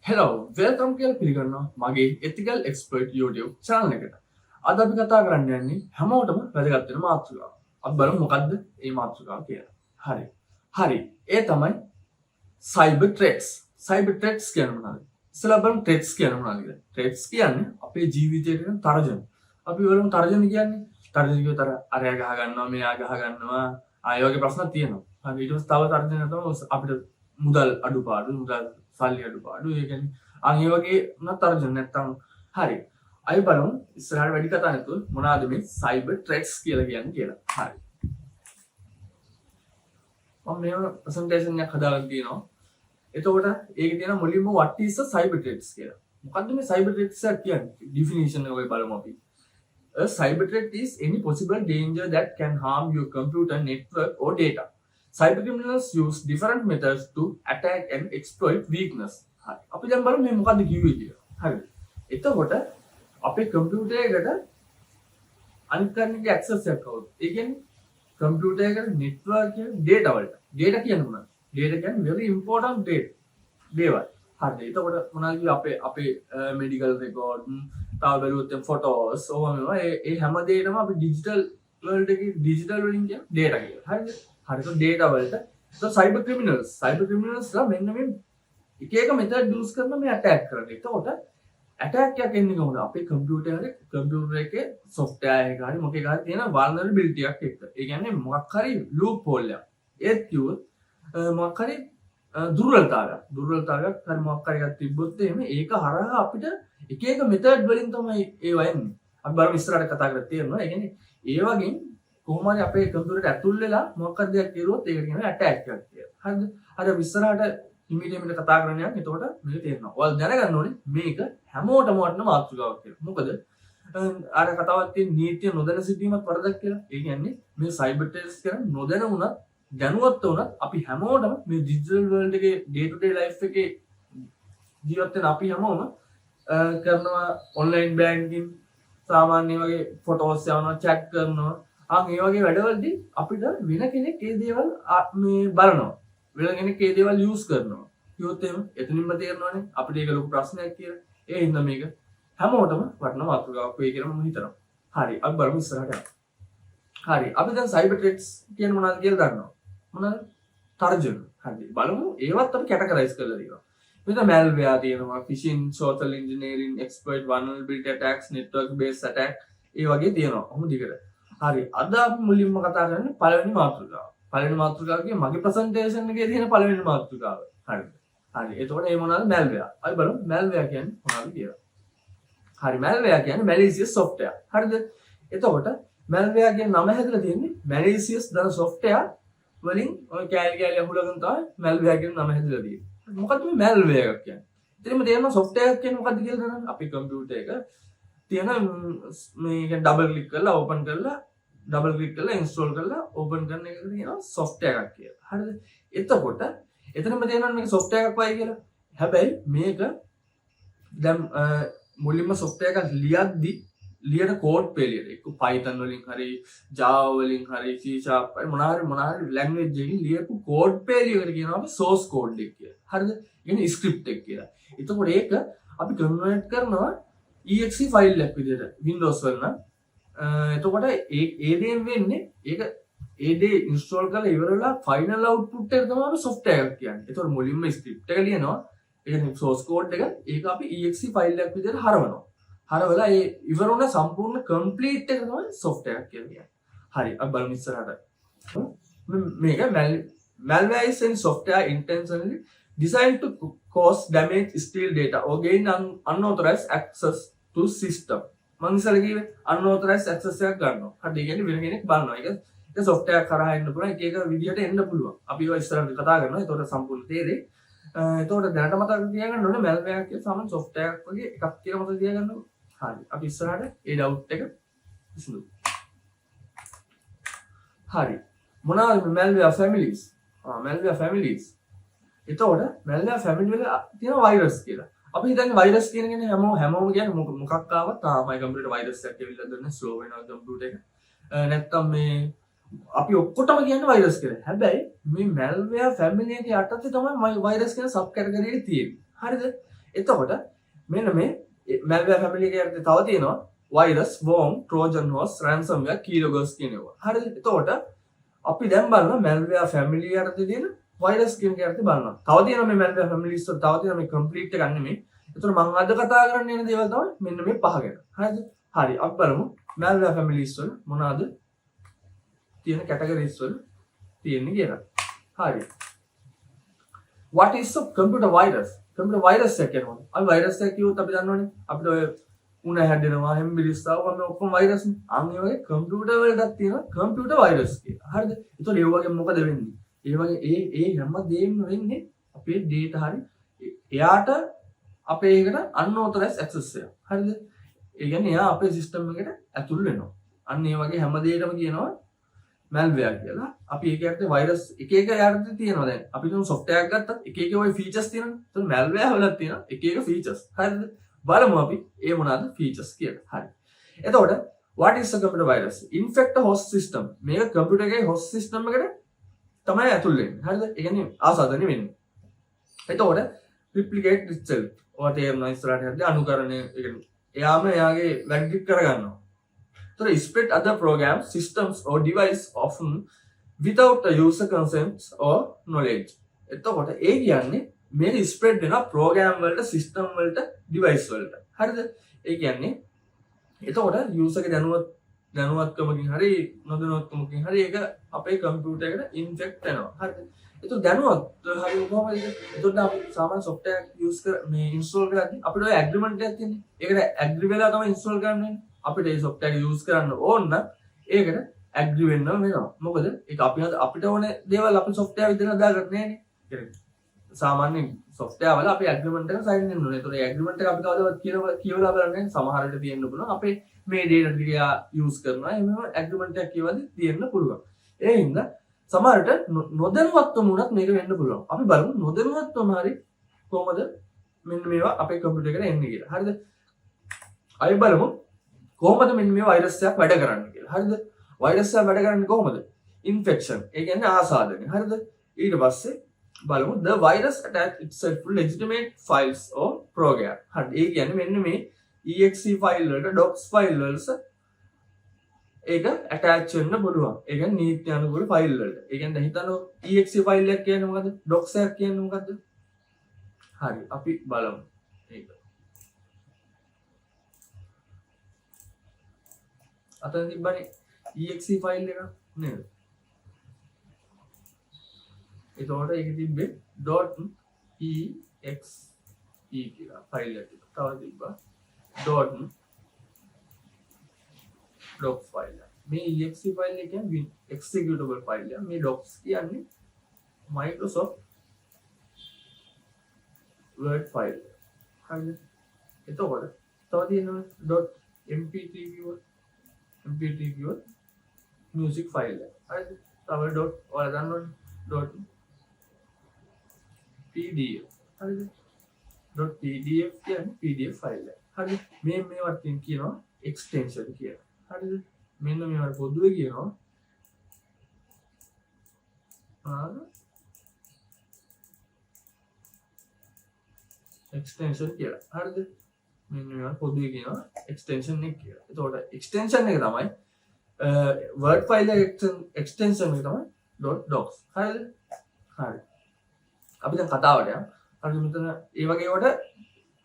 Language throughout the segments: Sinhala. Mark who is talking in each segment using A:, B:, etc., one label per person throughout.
A: Hello, welcome කියලා පිළිගන්නවා මගේ ethical expert YouTube channel එකට. අද අපි කතා කරන්න යන්නේ හැමෝටම වැදගත් වෙන මාතෘකාවක්. අපි බලමු මොකද්ද මේ මාතෘකාව කියලා. හරි. ඒ තමයි cyber threats. Cyber threats කියන්නේ මොනවද? ඉස්සෙල්ලා බලමු threats කියන්නේ මොනවද කියලා. Threats කියන්නේ අපේ ජීවිතයට කරන තර්ජන. අපි බලමු තර්ජන කියන්නේ තර්ජන කියුවතර අරයා ගහ ගන්නවා මෙයා ගහ ගන්නවා ආයෙ වගේ ප්‍රශ්න තියෙනවා. හරි ඊට පස්සේ තව තර්ජන තමයි අපිට මුදල් අඩුපාඩු මුදල් සල්ලි අඩුපාඩු ඒ කියන්නේ අන් ඒ වගේ උනත් තර්ජන නැත්තම් හරි අය බලමු ඉස්සරහට වැඩි කතා නැතුව මොනවාද මේ සයිබර් ට්‍රෙට්ස් කියලා කියන්නේ කියලා. හරි මම මේ ප්‍රසන්ටේෂන් එකක් හදාගන්න තියෙනවා. එතකොට ඒකේ තියෙන මුලින්ම what is a cyber threats කියලා. මොකද්ද මේ cyber threats කියන්නේ? definition එක ඔය බලමු අපි. A cyber threat is any possible danger that can harm your computer network or data. Cybercriminals use different methods to attack and exploit weakness. හරි. අපි දැන් බලමු මේ මොකද්ද කිව්වේ කියලා. හරි. එතකොට අපේ කම්පියුටර් එකට අනිත් කෙනෙක්ගේ ඇක්සස් එකක් આવුත්. ඒ කියන්නේ කම්පියුටර් එකට network කියන data වලට. data කියන්නේ මොනවද? data කියන්නේ very important data. දේවල්. හරි. එතකොට මොනවද අපේ medical record, තව බැලුවොත් photos, ඕවා ඒ හැම දෙයකම අපි digital world එකේ digital වලින් කියන data කියලා. හරිද? හරි તો data වලට so cyber criminals ලා මෙන්න මේ එක method use කරන මේ attack කරන්නේ. එතකොට attack එකක් එන්නේ කොහොමද? අපේ කම්පියුටර් එකේ software එක හරි මොකේ හරි තියෙන vulnerability එකක් එක්ක. ඒ කියන්නේ මොකක් හරි loophole එකක්. ඒත් කිව්වොත් මොකක් හරි දුර්වලතාවයක් හරි මොකක් හරි එකක් තිබ්බොත් එහෙම ඒක හරහා අපිට එක method වලින් තමයි ඒව එන්නේ. අපි බලමු ඉස්සරහට කතා කරලා තියෙනවා. ඒ කියන්නේ ඒ වගේ කොහොම හරි අපේ කම්පියුටරට ඇතුල් වෙලා මොකක් හරි දෙයක් කරුවොත් ඒකට කියනවා ඇටැක් එකක් කියලා. හරිද? අර ඉස්සරහට හිමිට කතා කරන්න යන එතකොට මේක තේරෙනවා. ඔයාලා දැනගන්න ඕනේ මේක හැමෝටම වටන මාතෘකාවක් කියලා. මොකද අර කතාවක් තියෙන නීතිය නොදැන සිටීමත් වරදක් කියලා. ඒ කියන්නේ මේ සයිබර් ටෙරරිස්ට් කරන නොදැන වුණත් දැනුවත් වුණත් අපි හැමෝටම මේ ඩිජිටල් වර්ල්ඩ් එකේ ඩේ ටු ඩේ ලයිෆ් එකේ ජීවත් වෙන අපි හැමෝම කරනවා ඔන්ලයින් බැංකින් සාමාන්‍ය වගේ ෆොටෝස් යවනවා chat කරනවා ඒ වගේ වැඩවලදී අපිට වෙන කෙනෙක් ඒ දේවල් මේ බලනවා. වෙන කෙනෙක් ඒ දේවල් යූස් කරනවා. කිව්වොත් එහෙම එතනින්ම තේරෙනවනේ අපිට ඒක ලොකු ප්‍රශ්නයක් කියලා. ඒ හින්දා මේක හැමෝටම වටින මාතෘකාවක් වෙයි කියලා මම හිතනවා. හරි අපි බලමු ඉස්සරහට යන්න. හරි අපි දැන් සයිබර් ට්‍රෙට්ස් කියන්නේ මොනවද කියලා දන්නවා. මොනවද? තර්ජන. හරි බලමු ඒවත් අපි කැටගරයිස් කරලා දෙනවා. මෙතන malware තියෙනවා, phishing, social engineering, exploit, vulnerability attacks, network based attack ඒ වගේ තියෙනවා. කොහොමද දිගට? හරි අද අපි මුලින්ම කතා කරන්නේ පළවෙනි මාතෘකාව. පළවෙනි මාතෘකාව කියන්නේ මගේ ප්‍රසන්ටේෂන් එකේ තියෙන පළවෙනි මාතෘකාව. හරිද? හරි. එතකොට මේ මොනවාද malware? අපි බලමු malware කියන්නේ මොනවද කියලා. හරි malware කියන්නේ malicious software. හරිද? එතකොට malware කියන නම හැදලා තියෙන්නේ malicious දන software වලින් ඔය කෑලි අහුලගෙන තමයි malware කියන නම හැදලා තියෙන්නේ. මොකද්ද මේ malware එකක් කියන්නේ? ඉතින්ම තේරෙනවා software එකක් කියන්නේ මොකද්ද කියලා දන්නවද? අපි කම්පියුටර් එක තියෙන මේක ඩබල් ක්ලික් කරලා ඕපන් කරලා ඩබල් ක්ලික් කරලා ඉන්ස්ටෝල් කරලා ඕපන් කරන එකට කියනවා software එකක් කියලා. හරිද? එතකොට එතනම තේරෙනවා මේක software එකක් වයි කියලා. හැබැයි මේක දැන් මුලින්ම software එකක් ලියද්දි ලියන කෝඩ් පෙළියට එක්ක Python වලින් හරි Java වලින් හරි C# මොනාරි ලැන්ග්වේජ් එකකින් ලියපු කෝඩ් පෙළියකට කියනවා අපි source code එක කියලා. හරිද? කියන්නේ script එක කියලා. එතකොට ඒක අපි කන්වර්ට් කරනවා exe ෆයිල් එකක් විදිහට Windows වල නම් එතකොට ඒ දේෙන් වෙන්නේ ඒක ඒ දේ ඉන්ස්ටෝල් කරලා ඉවරලා ෆයිනල් අවුට්පුට් එක තමයි අපි software එකක් කියන්නේ. එතකොට මුලින්ම ස්ක්‍රිප්ට් එක ලියනවා. ඒ කියන්නේ source code එක ඒක අපි exe ෆයිල් එකක් විදිහට හරවනවා. හරවලා ඒ ඉවර වුණ සම්පූර්ණ complete එක තමයි software එකක් කියන්නේ. හරි අපි බලමු ඉස්සරහට. මේක malware is any software intentionally designed to cause damage, steal data or gain unauthorized access to system. මං ඉස්සර කිව්වේ unauthorized access එකක් ගන්නවා. හරි ඒ කියන්නේ වෙන කෙනෙක් බලනවා. ඒක software කරා එන්න පුළුවන්. එක විදිහට එන්න පුළුවන්. අපි ඒවා ඉස්සරහට කතා කරනවා. ඒතකොට සම්පූර්ණ තේරෙයි. ඒතකොට දැනට මතක තියාගන්න ඕනේ malware කියන සාමාන්‍ය software එකක් වගේ එකක් කියලා මතක තියාගන්න ඕනේ. හරි. අපි ඉස්සරහට ඒ doubt එක විසඳමු. හරි. මොනවාද malware families? malware families. එතකොට malware family වල තියෙන virus කියලා. අපි හිතන්නේ virus කියන කෙනේ හැමෝම කියන්නේ මොකක් ආවත් මයි කම්පියුටර් virus එකක් ඇවිල්ලා දුන්නේ slow වෙනවා කම්පියුටර් එක. නැත්තම් මේ අපි ඔක්කොටම කියන්නේ virus කියලා. හැබැයි මේ malware family එකේ යටතේ තමයි virus කියන sub category එක තියෙන්නේ. හරිද? එතකොට මෙන්න මේ malware family එකේ යටතේ තව තියෙනවා virus, worm, trojan horse, ransomware, keyloggers කියන ඒවා. හරිද? එතකොට අපි දැන් බලනවා malware family යටතේ තියෙන virus කියන එක යටතේ බලනවා. තව තියෙනවා මේ malware families වල තව තියෙනවා මේ complete එක නෙමෙයි. එතකොට මම අද කතා කරන්න යන දේවල් තමයි මෙන්න මේ පහ ගැන. හරිද? හරි අපි බලමු malware families වල මොනවාද තියෙන categories වල තියෙන්නේ කියලා. හරි. What is a computer virus? Computer virus එක කියනවා. අපි virus එක කිව්වොත් අපි දන්නවනේ අපිට ඔය උණ හැදෙනවා, හෙම්බිරිස්සාව වගේ ඔක්කොම virus නේ. අන්න ඒ වගේ computer වලටත් තියෙනවා computer virus කියලා. හරිද? ඒතකොට ඒ වගේ මොකද වෙන්නේ? ඒ වගේ ඒ හැම දෙයක්ම වෙන්නේ අපේ data හරි එයාට අපේ ඒකට unauthorized access එක. හරිද? ඒ කියන්නේ එයා අපේ system එකට ඇතුල් වෙනවා. අන්න ඒ වගේ හැම දෙයකම කියනවා malware කියලා. අපි ඒක යටතේ virus එක එක යටතේ තියෙනවා දැන්. අපි තුන් software එකක් ගත්තත් එක එක ওই features තියෙනවා. ඒතකොට malware වලත් තියෙනවා එක එක features. හරිද? බලමු අපි ඒ මොනවාද features කියලා. හරි. එතකොට what is a computer virus? Infect a host system. මේක computer එකේ host system එකට තමයි ඇතුල් වෙන්නේ. හරිද? ඒ කියන්නේ ආසාදනය වෙන්නේ. එතකොට replicate itself. ඔය තේරෙනවා ඉස්සරහට යද්දී අනුකරණය ඒ කියන්නේ එයාම එයාගේ වැඩ කරගන්නවා. So spread other programs, systems or device often without the user consent or knowledge. එතකොට ඒ කියන්නේ මේක spread වෙනවා program වලට, system වලට, device වලට. හරිද? ඒ කියන්නේ එතකොට user ගේ දැනුවත්කමකින් හරි නොදැනුවත්කමකින් හරි ඒක අපේ computer එකට infect වෙනවා. හරිද? එතකොට දැනුවත් හරි කොහොමද? එතකොට අපි සාමාන්‍ය software use කර මේ install කරද්දී අපිට ඔය agreement එකක් තියෙන්නේ. ඒකට agree වෙලා තමයි install කරන්න වෙන්නේ. අපිට ඒ software use කරන්න ඕන නම් ඒකට agree වෙන්න වෙනවා. මොකද ඒක අපිට ඕනේ දේවල් අපි software විදිහට හදාගන්න නෑනේ. සාමාන්‍ය software වල අපි agreement එක sign වෙන්න ඕනේ. ඒතකොට ඒ agreement එක අපි කවදාවත් කියවලා බලන්නේ සමහර විට තියෙන්න පුළුවන්. අපේ මේ data ටික use කරනවා. එහෙම agreement එකක් කියවද්දි තියෙන්න පුළුවන්. ඒ හින්දා සමහරට නොදැනුවත්වම වුණත් මේක වෙන්න පුළුවන්. අපි බලමු නොදැනුවත්වම හරි කොහොමද මෙන්න මේවා අපේ කම්පියුටර් එකට එන්නේ කියලා. හරිද? අපි බලමු කොහොමද මෙන්න මේ වෛරස් එකක් වැඩ කරන්නේ කියලා. හරිද? වෛරස් එක වැඩ කරන්නේ කොහොමද? ඉන්ෆෙක්ෂන්. ඒ කියන්නේ ආසාදනය. හරිද? ඊට පස්සේ බලමු the virus attach itself to legitimate files or program. හරි. ඒ කියන්නේ මෙන්න මේ exe file වලට docs file වලට ඒක attach වෙන්න පුළුවන්. ඒ කියන්නේ නීති අනුකූල ෆයිල් වලට. ඒ කියන්නේ හිතන්න exe file එකක් කියන්නේ මොකද්ද? docs එකක් කියන්නේ මොකද්ද? හරි. අපි බලමු. ඒක. අතන තිබ්බනේ exe file එක නේද? එතකොට ඒක තිබ්බේ .exe කියලා ෆයිල් එකක්. තව තිබ්බා .docs file එක. මේ exe file එක කියන්නේ executable file එක. මේ docs කියන්නේ Microsoft Word file එක. හරිද? එතකොට තව තියෙනවා .mp3 කිව්වොත් mp3 කිව්වොත් music file එක. හරිද? තව ඔයාලා දන්නවනේ .pdf. හරිද? .pdf කියන්නේ pdf file එක. හරිද? මේවත් කියනවා extension කියලා. හරිද? මෙන්න මේවට පොදුවේ කියනවා extension කියලා. හරිද? මෙන්න මේවට පොදුවේ කියනවා extension එක කියලා. එතකොට extension එක තමයි word file extension එක තමයි .docs. හරිද? හරි. අපි දැන් කතාවට යමු. හරි මෙතන ඒ වගේ වට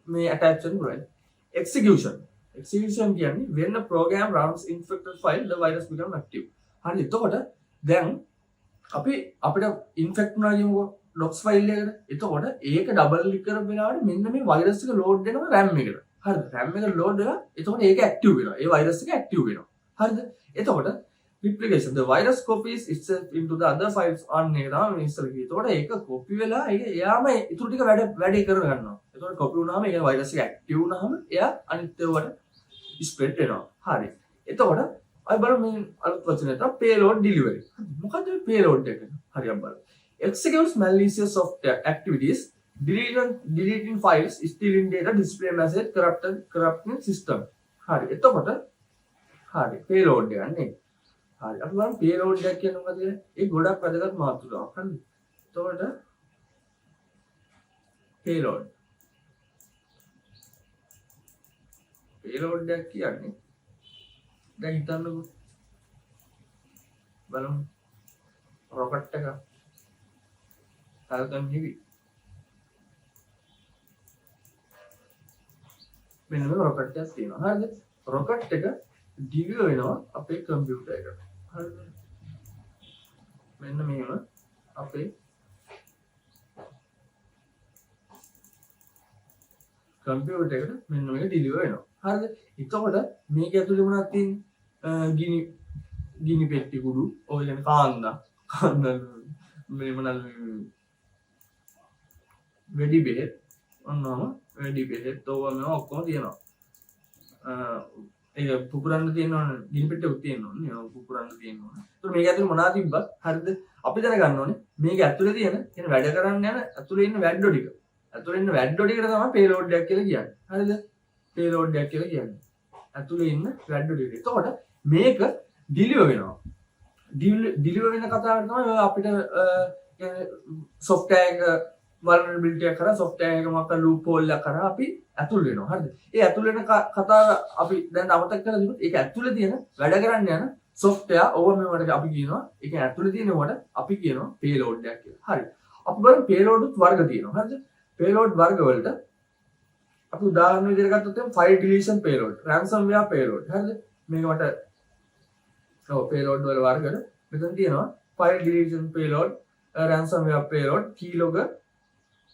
A: මේ attach වෙන්න පුළුවන්. execution කියන්නේ when a program runs infected file the virus become active. හරි. එතකොට දැන් අපිට infect වුණා කියමුකෝ docs file එකකට. එතකොට ඒක double click කරපු වෙලාවට මෙන්න මේ virus එක load වෙනවා RAM එකට. හරිද? RAM එක load වෙලා එතකොට ඒක active වෙනවා. ඒ virus එක active වෙනවා. හරිද? එතකොට replication the virus copies itself into the other files on එක තමයි මේ ඉස්සර කිව්වේ. එතකොට ඒක copy වෙලා ඒක එයාම ඊටු ටික වැඩේ කර ගන්නවා. එතකොට copy වුණාම ඒ virus එක active වුණාම එයා අනිත් ඒවාට spread වෙනවා. හරි. එතකොට අපි බලමු මේ අලුත් වචනය තමයි payload delivery. මොකද මේ payload එක? හරි අපි බලමු. Executes malicious software activities, deleting files, stealing data, display message, corrupting system. හරි. එතකොට හරි payload එක නේ. හරි. අපි බලමු payload එක කියන්නේ මොකද කියලා. ඒක ගොඩක් වැදගත් මාතෘකාවක්. හරිද? එතකොට payload payload එකක් කියන්නේ දැන් හිතන්නකෝ බලමු rocket එක Falcon Heavy මෙන්න මේ rocket එකක් තියෙනවා හරිද rocket එක deliver වෙනවා අපේ computer එකට හරිද මෙන්න මේව අපේ computer එකට මෙන්න මේක deliver වෙනවා හරිද එතකොට මේක ඇතුලේ මොනවද තියෙන්නේ ගිනි පෙට්ටි කුඩු ඔය කියන්නේ කාන්දා මේ මොනවාද වෙඩි බෙහෙත් ඔන්නම වෙඩි බෙහෙත් ඕවා මේවා ඔක්කොම තියෙනවා ඒක පුපුරන්න තියෙනවනේ ගිනි පෙට්ටියක් තියෙනවනේ ඒක පුපුරන්න තියෙනවනේ ඒතර මේක ඇතුලේ මොනවද තිබ්බත් හරිද අපි දැනගන්න ඕනේ මේක ඇතුලේ තියෙන කියන්නේ වැඩ කරන්න යන ඇතුලේ ඉන්න වැඩෝ ටික ඇතුලේ ඉන්න වැඩෝ ටිකට තමයි payload එකක් කියලා කියන්නේ හරිද payload එකක් කියලා කියන්නේ ඇතුලේ ඉන්න වැඩෝ ටික එතකොට මේක deliver වෙනවා deliver වෙන කතාවට තමයි අපිට software එක vulnerability එක කරා software එක මොකක් loop hole එකක් කරා අපි ඇතුල් වෙනවා හරිද ඒ ඇතුල් වෙන කතාව අපි දැන් අමතක කරලා තිබුත් ඒක ඇතුලේ තියෙන වැඩ කරන්න යන software ඕවා මේවට අපි කියනවා ඒක ඇතුලේ තියෙන වට අපි කියනවා payload එකක් කියලා හරි අපි බලමු payload උත් වර්ග තියෙනවා හරිද payload වර්ග වලට අපි උදාහරණ විදිහට ගත්තොත් file deletion payload ransomware payload හරිද මේක මට payload වල වර්ගද මෙතන තියෙනවා file deletion payload ransomware payload keylogger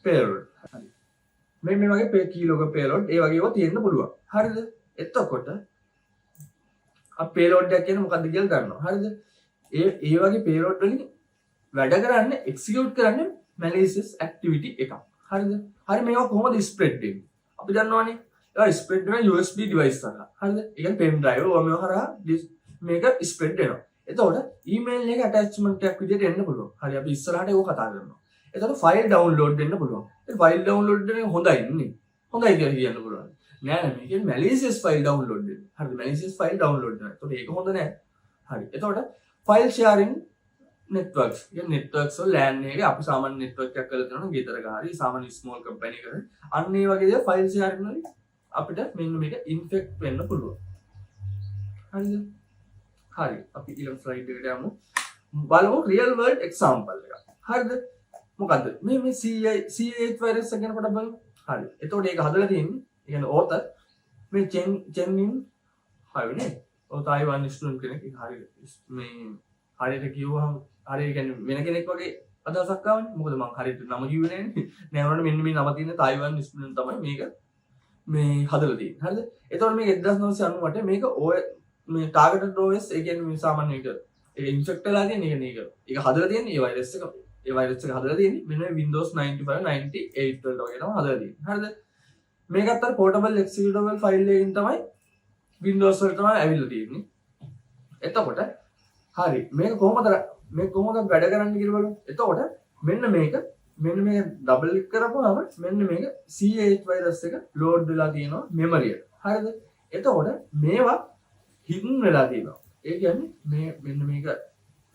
A: payload හරි මේ වගේ keylogger payload ඒ වගේ ඒවා තියෙන්න පුළුවන් හරිද එතකොට අප payload එකක් කියන්නේ මොකක්ද කියලා ගන්නවා හරිද ඒ වගේ payload වලින් වැඩ කරන්න execute කරන්න malicious activity එකක් හරිද හරි මේවා කොහොමද spread වෙන්නේ අපි දන්නවනේ ඒවා spread වෙන USB device කරා හරිද ඒ කියන්නේ pen drive ඕවා මේවා කරා මේක spread වෙනවා එතකොට email එක attachment එකක් විදිහට එන්න පුළුවන්. හරි අපි ඉස්සරහට ඒක කතා කරනවා. එතකොට file download වෙන්න පුළුවන්. ඒ file download වෙන එක හොඳයි නේ. හොඳයි කියලා කියන්න පුළුවන්. නෑ නෑ මේකේ malicious file download වෙන්න. හරිද malicious file download වෙනවා. එතකොට ඒක හොඳ නෑ. හරි. එතකොට file sharing networks. කියන්නේ networks වල LAN එකේ අපි සාමාන්‍ය network එකක් කරලා තියෙනවා ගෙදරක හරි සාමාන්‍ය small company එකක. අන්න ඒ වගේ දේ file sharing වලින් අපිට මෙන්න මේක infect වෙන්න පුළුවන්. හරිද? හරි අපි ඊළඟ ස්ලයිඩ් එකට යමු බලමු රියල් වර්ල්ඩ් එක්සැම්පල් එකක් හරිද මොකද්ද මේ C8 වෛරස් එක ගැන පොඩ්ඩක් බලමු හරි එතකොට ඒක හදලා තියෙන්නේ ඒ කියන්නේ ඕතර් මේ චෙන්නින් හරිනේ ඔය තායිවාන් ස්ටුඩන්ට් කෙනෙක් හරි මේ හරියට කිව්වහම හරි ඒ කියන්නේ වෙන කෙනෙක් වගේ අදහසක් ආවනේ මොකද මම හරියට නම කිව්වේ නෑනේ නෑ මෙන්න මේ නම තියෙන තායිවාන් ස්ටුඩන්ට් තමයි මේක මේ හදලා තියෙන්නේ හරිද එතකොට මේක 1998 මේක මේ targeted OS ඒ කියන්නේ මේ සාමාන්‍ය එක ඒක ඉන්ෆෙක්ට් වෙලා තියෙන එක නේද ඒක හදලා තියෙන්නේ ඒ වෛරස් එක හදලා තියෙන්නේ මෙන්න Windows 95 98 වලට වගේ තමයි හදලා තියෙන්නේ හරිද මේකත් අර portable executable file එකකින් තමයි Windows වලට තමයි ඇවිල්ලා තියෙන්නේ එතකොට හරි මේක කොහොමද වැඩ කරන්නේ කියලා බලමු එතකොට මෙන්න මේක ඩබල් ක්ලික් කරපුවාම මෙන්න මේක C8 වෛරස් එක ලෝඩ් වෙලා තියෙනවා මෙමරි එකට හරිද එතකොට මේවා hidden වෙලා තියෙනවා. ඒ කියන්නේ මේ මෙන්න මේක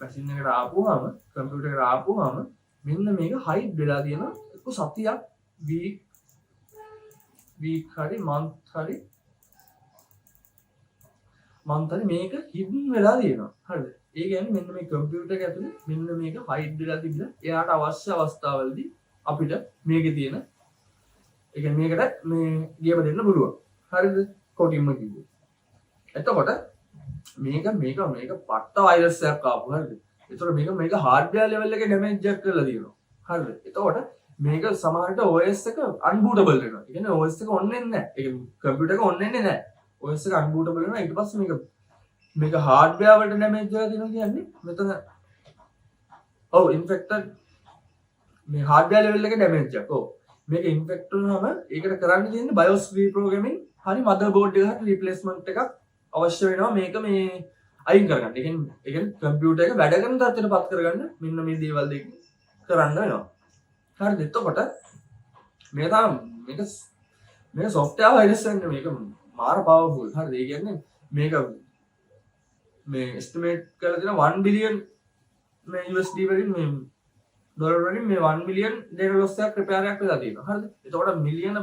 A: මැෂින් එකට ආපුවාම කම්පියුටර් එකට ආපුවාම මෙන්න මේක hide වෙලා තියෙනවා. ඒක සතියක් week හරි month හරි මේක hidden වෙලා තියෙනවා. හරිද? ඒ කියන්නේ මෙන්න මේ කම්පියුටර් එක ඇතුලේ මෙන්න මේක hide වෙලා තිබිලා එයාට අවශ්‍ය අවස්ථාවලදී අපිට මේකේ තියෙන ඒ කියන්නේ මේකට මේ ගියම දෙන්න පුළුවන්. හරිද? කොටින්ම කිව්වොත්. එතකොට මේක පට්ට වෛරස් එකක් ආපු හරිද? එතකොට මේක හાર્ඩ්වෙයාර් ලෙවල් එකේ ඩැමේජ් එකක් කරලා තියෙනවා. හරිද? එතකොට මේක සමහරට OS එක unbootable වෙනවා. ඒ කියන්නේ OS එක on වෙන්නේ නැහැ. ඒ කම්පියුටර් එක on වෙන්නේ නැහැ. OS එක unbootable වෙනවා. ඊට පස්සේ මේක හાર્ඩ්වෙයාර් වලට ඩැමේජ් වෙලා තියෙනවා කියන්නේ මෙතන ඉන්ෆෙක්ටඩ් මේ හાર્ඩ්වෙයාර් ලෙවල් එකේ ඩැමේජ් එකක්. මේක ඉන්ෆෙක්ට් වුණාම ඒකට කරන්න තියෙන්නේ BIOS reprogramming හරි motherboard එකකට replacement එකක් අවශ්‍ය වෙනවා මේක මේ අයින් කරගන්න. ඒ කියන්නේ කම්පියුටර් එක වැඩ කරන තත්ත්වයට පත් කරගන්න මෙන්න මේ දේවල් දෙක කරන්න වෙනවා. හරිද? එතකොට මේක software virus එකනේ මේක මාර powerful. හරිද? ඒ කියන්නේ මේක මේ estimate කරලා තියෙන 1 billion මේ USD වලින් මේ ඩොලර් වලින් මේ 1 million data loss එකක් repair එකක් වෙලා තියෙනවා. හරිද? එතකොට මිලියන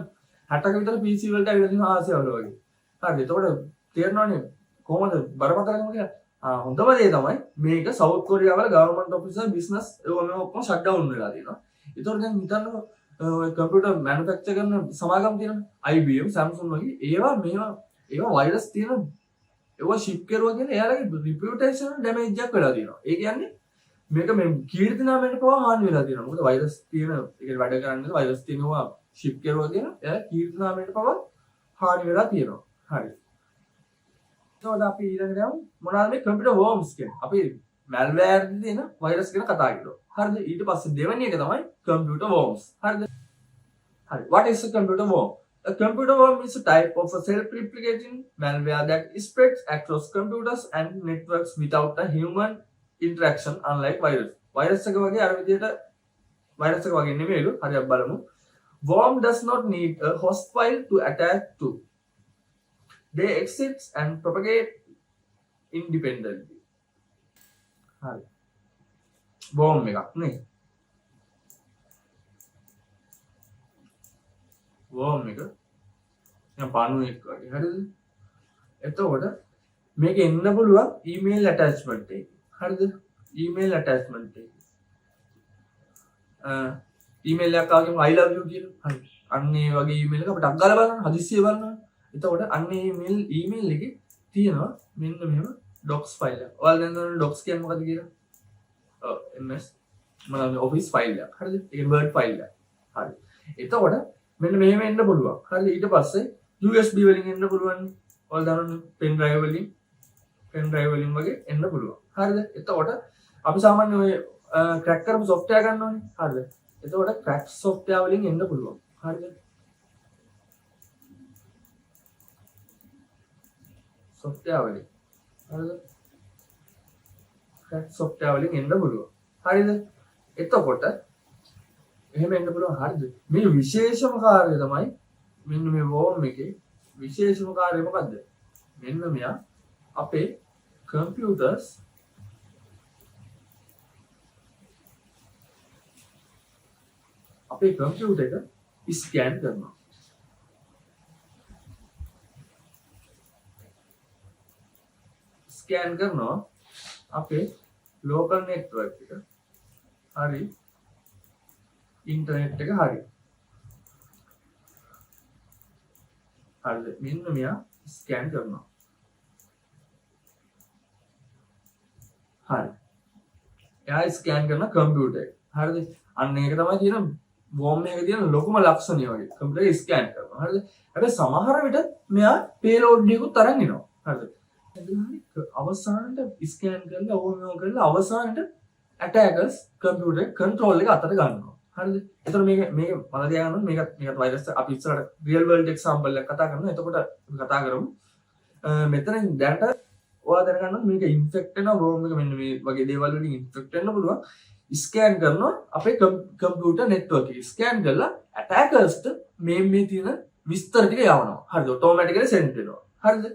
A: 60ක විතර PC වලට ඇවිල්ලා තියෙනවා ආසියාවල වගේ. හරි එතකොට තේරෙනවනේ කොහොමද බරපතලකම කියලා හොඳම දේ තමයි මේක සවුත් කොරියාවල ගවර්න්මන්ට් ඔෆිසර් බිස්නස් ඒවා මේ ඔක්කොම ෂට් ඩවුන් වෙලා තියෙනවා. ඒතකොට දැන් හිතන්නකෝ ඔය කම්පියුටර් මැනුෆැක්චර් කරන සමාගම් තියෙනවා IBM Samsung වගේ ඒවා වෛරස් තියෙන ඒවා ෂිප් කරුවා කියලා එයාලගේ රිපියුටේෂන් ඩැමේජ් එකක් වෙලා තියෙනවා. ඒ කියන්නේ මේක මේ කීර්ති නාමයට පවා හානි වෙලා තියෙනවා. මොකද වෛරස් තියෙන ඒක වැඩ කරන්නේ වෛරස් තියෙනවා ෂිප් කරුවා කියලා එයා කීර්ති නාමයට පවා හානි වෙලා තියෙනවා. හරි. එතකොට අපි ඊළඟට යමු මොනවාද මේ කම්පියුටර් වර්ම්ස් කියන්නේ. අපි malware දෙන වෛරස් ගැන කතා කරනවා. හරිද? ඊට පස්සේ දෙවෙනි එක තමයි computer worms. හරිද? හරි. What is a computer worm? A computer worm is a type of a self-replicating malware that spreads across computers and networks without a human interaction, unlike virus. Virus එක වගේ අර විදිහට virus එක වගේ නෙමෙයිලු. හරි අපි බලමු. Worm does not need a host file to attach to. They exist and propagate independently. හරි. worm එකක් නේ. worm එක දැන් පණුවෙක් වගේ. හරිද? එතකොට මේක එන්න පුළුවන් email attachment එකේ. හරිද? email attachment එකේ. email එකක් ආවම I love you කියලා. හරි. අන්න ඒ වගේ email එක අපිට අග්ගාලා බලන්න හදිස්සිය බලන්න. එතකොට අන්න ඒ email එකේ තියෙනවා මෙන්න මෙහෙම docs file එක. ඔයාලා දැන් දන්නවනේ docs කියන්නේ මොකද්ද කියලා? ඔව් MS මොනවාද office file එකක්. හරිද? ඒක word file එකක්. හරි. එතකොට මෙන්න මෙහෙම එන්න පුළුවන්. හරිද? ඊට පස්සේ USB වලින් එන්න පුළුවන්. ඔයාලා දන්නවනේ pen drive වලින් වගේ එන්න පුළුවන්. හරිද? එතකොට අපි සාමාන්‍ය ඔය crack කරපු software ගන්නවනේ. හරිද? එතකොට crack software වලින් එන්න පුළුවන්. හරිද? software වලින්. හරිද? crack software වලින් එන්න පුළුවන්. හරිද? එතකොට එහෙම එන්න පුළුවන්. හරිද? මේ විශේෂම කාර්යය තමයි මෙන්න මේ worm එකේ විශේෂම කාර්යය මොකද්ද? මෙන්න මෙයා අපේ computers අපේ computer එක scan කරනවා. scan කරනවා අපේ local network එක. හරි. ඉන්ටර්නෙට් එක හරි. හරිද? මෙන්න මෙයා ස්කෑන් කරනවා. හරි. එයා ස්කෑන් කරන කම්පියුටර් එක. හරිද? අන්න ඒක තමයි තියෙන worm එකේ තියෙන ලොකුම ලක්ෂණය වගේ. කම්පියුටර් එක ස්කෑන් කරනවා. හරිද? හැබැයි සමහර විට මෙයා payload එකකුත් අරන් එනවා. හරිද? අවසානට ස්කෑන් කරලා ඕනම කරලා අවසානට attackers computer control එක අතට ගන්නවා. හරිද? එතකොට මේක මම තියාගන්න ඕනේ මේකත් වෛරස් අපි ඉස්සරහට real world example එකක් කතා කරනවා. එතකොට අපි කතා කරමු. මෙතන දැනට ඔයා දැනගන්න ඕනේ මේක infect වෙන worm එක මෙන්න මේ වගේ දේවල් වලින් infect වෙන්න පුළුවන්. scan කරනවා අපේ computer network එක. scan කරලා attackersට මේ තියෙන විස්තර ටික යවනවා. හරිද? automatically send වෙනවා. හරිද?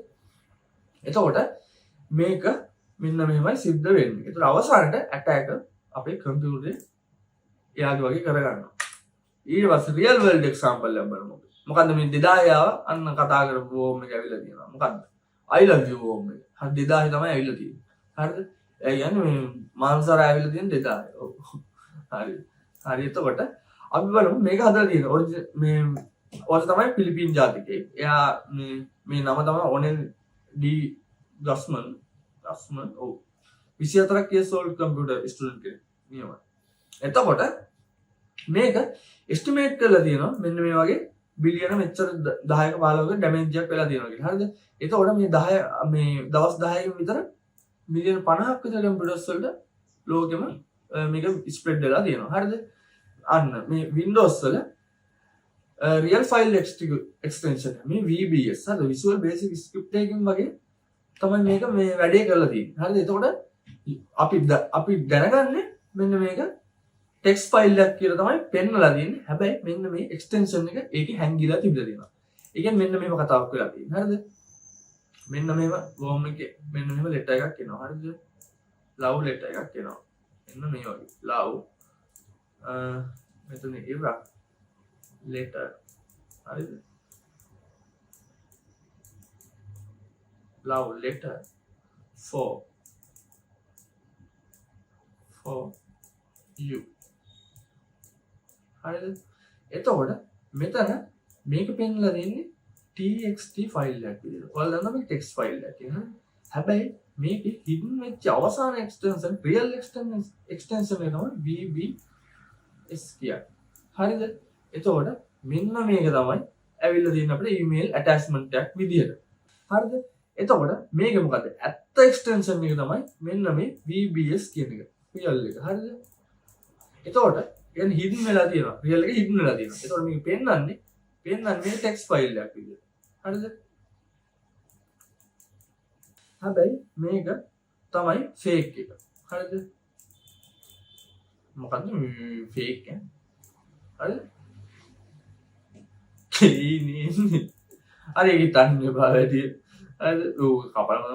A: එතකොට මේක මෙන්න මෙහෙමයි සිද්ධ වෙන්නේ. ඒතර අවසානට attacker අපේ computer එයාගේ වගේ කරගන්නවා. ඊට පස්සේ real world example එකක් බලමු. මොකද්ද මේ 2000 ආව අන්න කතා කරපු worm එක ඇවිල්ලා තියෙනවා. මොකද්ද? I love you worm එක. හරි 2000 තමයි ඇවිල්ලා තියෙන්නේ. හරිද? ඒ කියන්නේ මේ මාන්සාර ඇවිල්ලා තියෙන 2000. ඔව්. හරි. හරි එතකොට අපි බලමු මේක හදලා තියෙන මේ ඔය තමයි පිලිපින් ජාතිකයෙක්. එයා මේ නම තමයි ඔනෙල් ඩී ගස්මන් ඔව් 24ක් years old computer student කෙනෙක් නියමයි. එතකොට මේක estimate කරලා තියෙනවා මෙන්න මේ වගේ බිලියන මෙච්චර 10ක 15ක ඩැමේජ් එකක් වෙලා තියෙනවා කියලා. හරිද? එතකොට මේ 10 මේ දවස් 10කින් විතර මිලියන 50ක් විතර කම්පියුටර්ස් වලට ලෝකෙම මේක ස්ප්‍රෙඩ් වෙලා තියෙනවා. හරිද? අන්න මේ Windows වල real file extension මේ VBS හරිද? Visual Basic Script එකකින් වගේ තමයි මේක මේ වැඩේ කරලා තියෙන්නේ. හරිද? එතකොට අපි දැනගන්නේ මෙන්න මේක ටෙක්ස්ට් ෆයිල් එකක් කියලා තමයි පෙන්නලා තියෙන්නේ. හැබැයි මෙන්න මේ එක්ස්ටෙන්ෂන් එක ඒකේ හැංගිලා තිබිලා තියෙනවා. ඒ කියන්නේ මෙන්න මේව කතාවක් වෙලා තියෙනවා. හරිද? මෙන්න මේව worm එකේ මෙන්න මෙහෙම ලෙටර් එකක් එනවා. හරිද? love letter එකක් එනවා. මෙන්න මේ වගේ. love මෙතන ඉවර letter. හරිද? love letter for you. හරිද? එතකොට මෙතන මේක පෙන්ලා දෙන්නේ txt ෆයිල් එකක් විදිහට. ඔයාලා දන්නවා මේක text ෆයිල් එකක් කියලා. හැබැයි මේකේ hidden වෙච්ච අවසාන extension real extension එක තමයි VBS කියන්නේ. හරිද? එතකොට මෙන්න මේක තමයි ඇවිල්ලා තියෙන අපේ email attachment එකක් විදිහට. හරිද? එතකොට මේක මොකද? ඇත්ත extension එක තමයි මෙන්න මේ VBS කියන එක. real එක. හරිද? එතකොට කියන්නේ hidden වෙලා තියෙනවා. real එක hidden වෙලා තියෙනවා. එතකොට මේක පෙන්වන්නේ මේ text file එකක් විදිහට. හරිද? හැබැයි මේක තමයි fake එක. හරිද? මොකද්ද fake එක? හරිද? කීනේ. අර ඒක තන්නේ බාවැටි. හරිද? ඔව් කපලම.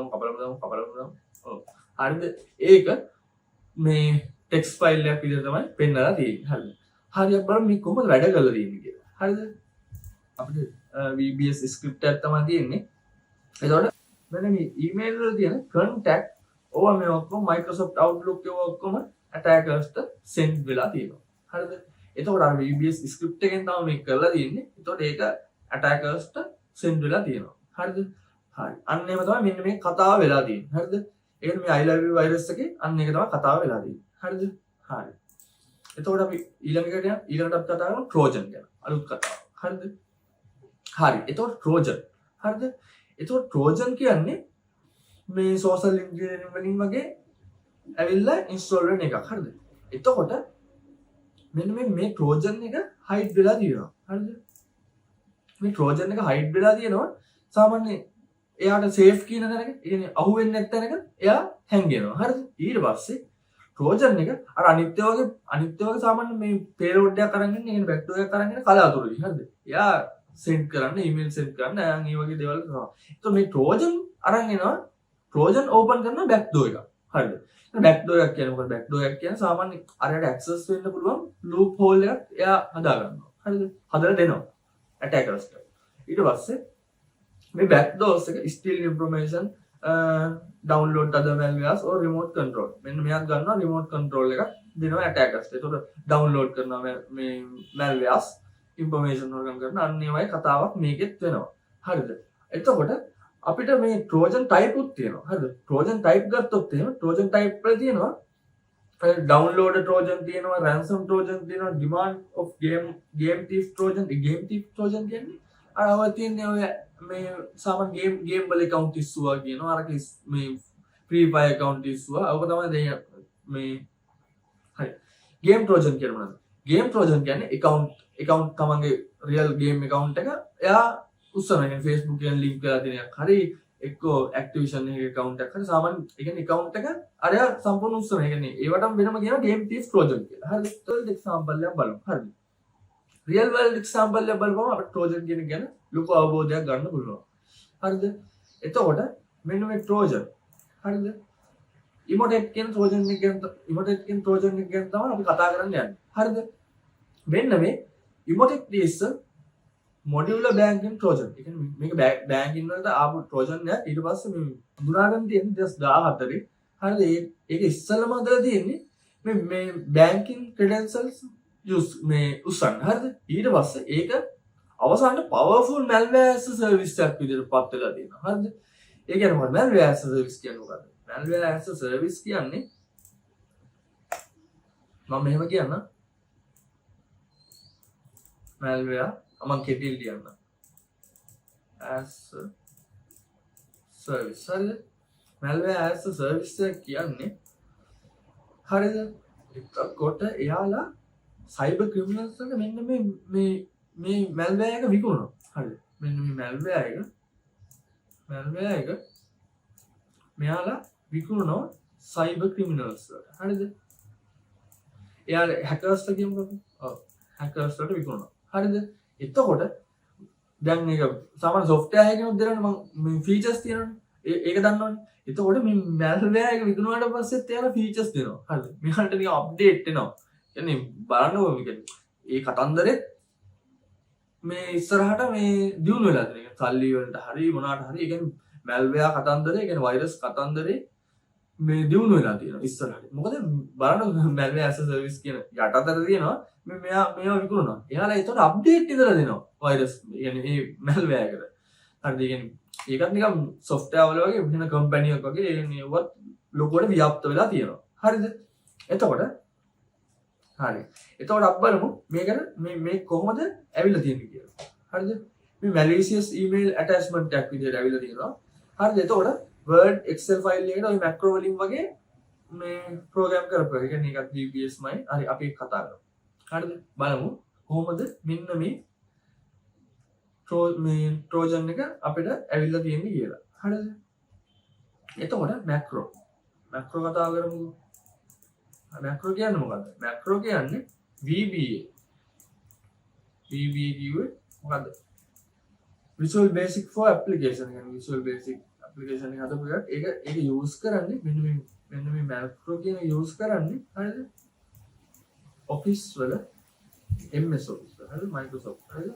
A: ඔව්. හරිද? ඒක මේ text file එකක් විදිහට තමයි පෙන්නලා තියෙන්නේ. හරිද? හරියට බලන්න මේ කොහොමද වැඩ කරලා තියෙන්නේ කියලා. හරිද? අපිට VBS script එකක් තමයි තියෙන්නේ. එතකොට මෙන්න මේ email වල තියෙන contact ඕවා මේ ඔක්කොම Microsoft Outlook එක ඔක්කොම attackers-ට send වෙලා තියෙනවා. හරිද? එතකොට අර VBS script එකෙන් තමයි මේක කරලා තියෙන්නේ. එතකොට ඒක attackers-ට send වෙලා තියෙනවා. හරිද? හරි. අන්න එහෙම තමයි මෙන්න මේ කතාව වෙලා තියෙන්නේ. හරිද? ඒකට මේ I love you virus එකේ අන්න ඒක තමයි කතාව වෙලා තියෙන්නේ. හරිද? හරි. එතකොට අපි ඊළඟට අපි කතා කරමු Trojan ගැන. අලුත් කතාවක්. හරිද? හරි. එතකොට Trojan. හරිද? එතකොට Trojan කියන්නේ මේ social engineering වලින් වගේ ඇවිල්ලා install වෙන එකක්. හරිද? එතකොට මෙන්න මේ Trojan එක hide වෙලා තියෙනවා. හරිද? මේ Trojan එක hide වෙලා තියෙනවා. සාමාන්‍ය එයාට safe කියන තැනක, ඒ කියන්නේ අහුවෙන්නේ නැත් තැනක එයා හැංගෙනවා. හරිද? ඊට පස්සේ Trojan එක අර අනිත් වගේ සාමාන්‍ය මේ payload එකක් අරන් ඉන්නේ, කියන්නේ backdoor එකක් අරන් ඉන්නේ කලාතුරකින්. හරිද? එයා send කරන්න, email send කරන්න, අයන් මේ වගේ දේවල් කරනවා. ඒතකොට මේ Trojan අරන් එනවා, Trojan open කරන backdoor එක. හරිද? backdoor එකක් කියන්නේ මොකද? backdoor එකක් කියන්නේ සාමාන්‍ය අරයට access වෙන්න පුළුවන් loophole එකක් එයා හදා ගන්නවා. හරිද? හදලා දෙනවා attackers-ට. ඊට පස්සේ මේ backdoors එක steal information, download other malwares or remote control. මෙන්න මෙයක් ගන්නවා remote control එකක් දෙනවා attackers-ට. ඒතකොට download කරනවා මේ malwares information වර්ගම් කරන අන්න ඒ වගේ කතාවක් මේකෙත් වෙනවා. හරිද? එතකොට අපිට මේ Trojan type උත් තියෙනවා. හරිද? Trojan type ගත්තොත් එහෙම Trojan type වල තියෙනවා download Trojan තියෙනවා, ransom Trojan තියෙනවා, demand of game thief Trojan. game thief Trojan කියන්නේ අර අවල් තියෙන්නේ ඔය මේ සාමාන්‍ය game වල account ඉස්සුවා කියනවා. අර මේ free fire account ඉස්සුවා. අවක තමයි දෙන්නේ මේ හරි. game Trojan කියන්නේ මොනවද? game Trojan කියන්නේ account තමන්ගේ real game account එක එයා උස්සනවා. කියන්නේ Facebook එකෙන් link කරලා දෙන එකක්. හරි එක්කෝ Activision එකේ account එකක්. හරි සාමාන්‍ය ඒ කියන්නේ account එක අරයා සම්පූර්ණ උස්සනවා. ඒ කියන්නේ ඒවටම වෙනම කියනවා game thief Trojan කියලා. හරිද? ඒකවල example එකක් බලමු. හරිද? real world example එක බලපුවම අපිට Trojan කියන ගැන ලොකු අවබෝධයක් ගන්න පුළුවන්. හරිද? එතකොට මෙන්න මේ Trojan. හරිද? emotet කියන Trojan එක ගැන තමයි අපි කතා කරන්න යන්නේ. හරිද? මෙන්න මේ emotet is modular banking Trojan. ඒ කියන්නේ මේක banking වලට ආපු Trojan එක ඊට පස්සේ මේ හඳුනාගන්න තියෙන්නේ 2014. හරිද? ඒක ඉස්සෙල්ලම හදලා තියෙන්නේ මේ banking credentials මේ උස්සන්න. හරිද? ඊට පස්සේ ඒක අවසානයේ powerful malware as a service එකක් විදිහට පත් වෙලා තියෙනවා. හරිද? ඒ කියන්නේ මොකක්ද? malware as a service කියන්නේ මොකක්ද? malware as a service කියන්නේ මම මෙහෙම කියන්න. malware මම කෙටියෙන් කියන්න. as a service. හරිද? malware as a service එක කියන්නේ හරිද? එතකොට එයාලා cyber criminals වල මෙන්න මේ malware එක විකුණනවා. හරිද? මෙන්න මේ malware එක මෙයාලා විකුණනවා cyber criminals වලට. හරිද? එයාලා hackers ලා කියමුකෝ. ඔව්. hackers වලට විකුණනවා. හරිද? එතකොට දැන් මේක සාමාන්‍ය software එකකිනුත් දෙනවනේ මම මේ features තියෙනවනේ. ඒක දන්නවනේ. එතකොට මේ malware එක විකුණුවාට පස්සෙත් එයාලා features දෙනවා. හරිද? මෙයාලට නිකන් update එනවා. කියන්නේ බලන්නකො මේක ඒ කතන්දරේ මේ ඉස්සරහට මේ දියුණු වෙලා තියෙන. සල්ලි වලට හරි මොනවාට හරි. ඒ කියන්නේ මැල්වෙයා කතන්දරේ කියන්නේ වෛරස් කතන්දරේ මේ දියුණු වෙලා තියෙනවා ඉස්සරහට. මොකද බලන්න මැල්වෙයා ඇස් සර්විස් කියන යටතට තියෙනවා මේ මෙයා මේවා විකුණනවා. එයාලා ඒතකොට අප්ඩේට් ඉදලා දෙනවා වෛරස් කියන්නේ මේ මැල්වෙයා එකට. හරිද? කියන්නේ ඒකත් නිකන් software වල වගේ වෙන කම්පැනි එකක් වගේ ඒවත් ලොකුවට ව්‍යාප්ත වෙලා තියෙනවා. හරිද? එතකොට හරි. එතකොට අපි බලමු මේකට මේ කොහොමද ඇවිල්ලා තියෙන්නේ කියලා. හරිද? මේ malicious email attachment එකක් විදිහට ඇවිල්ලා තියෙනවා. හරිද? එතකොට Word Excel file එකකට ওই macro වලින් වගේ මේ program කරපුවා. ඒ කියන්නේ ඒකත් VBS මයි. හරි අපි ඒක කතා කරමු. හරිද? බලමු කොහොමද මෙන්න මේ Trojan එක අපිට ඇවිල්ලා තියෙන්නේ කියලා. හරිද? එතකොට macro කතා කරමු. macro කියන්නේ මොකද්ද? macro කියන්නේ VBA. VBA කිව්වේ මොකද්ද? Visual Basic for Application. කියන්නේ Visual Basic application එක හදපු එකක්. ඒක use කරන්නේ මෙන්න මේ macro කියන use කරන්නේ හරිද? Office වල MS Office වල හරිද? Microsoft හරිද?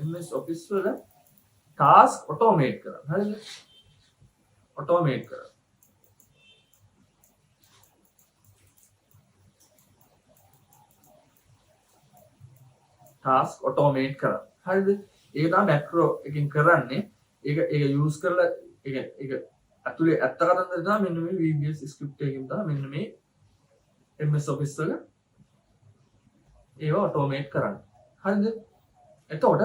A: MS Office වල task automate කරන්න. හරිද? automate කරන්න. task automate කරන්න. හරිද? ඒක තමයි macro එකකින් කරන්නේ. ඒක use කරලා ඒක ඇතුලේ ඇත්ත කතන්දර තමයි මෙන්න මේ VBS script එකකින් තමයි මෙන්න මේ MS Office වල ඒව automate කරන්නේ. හරිද? එතකොට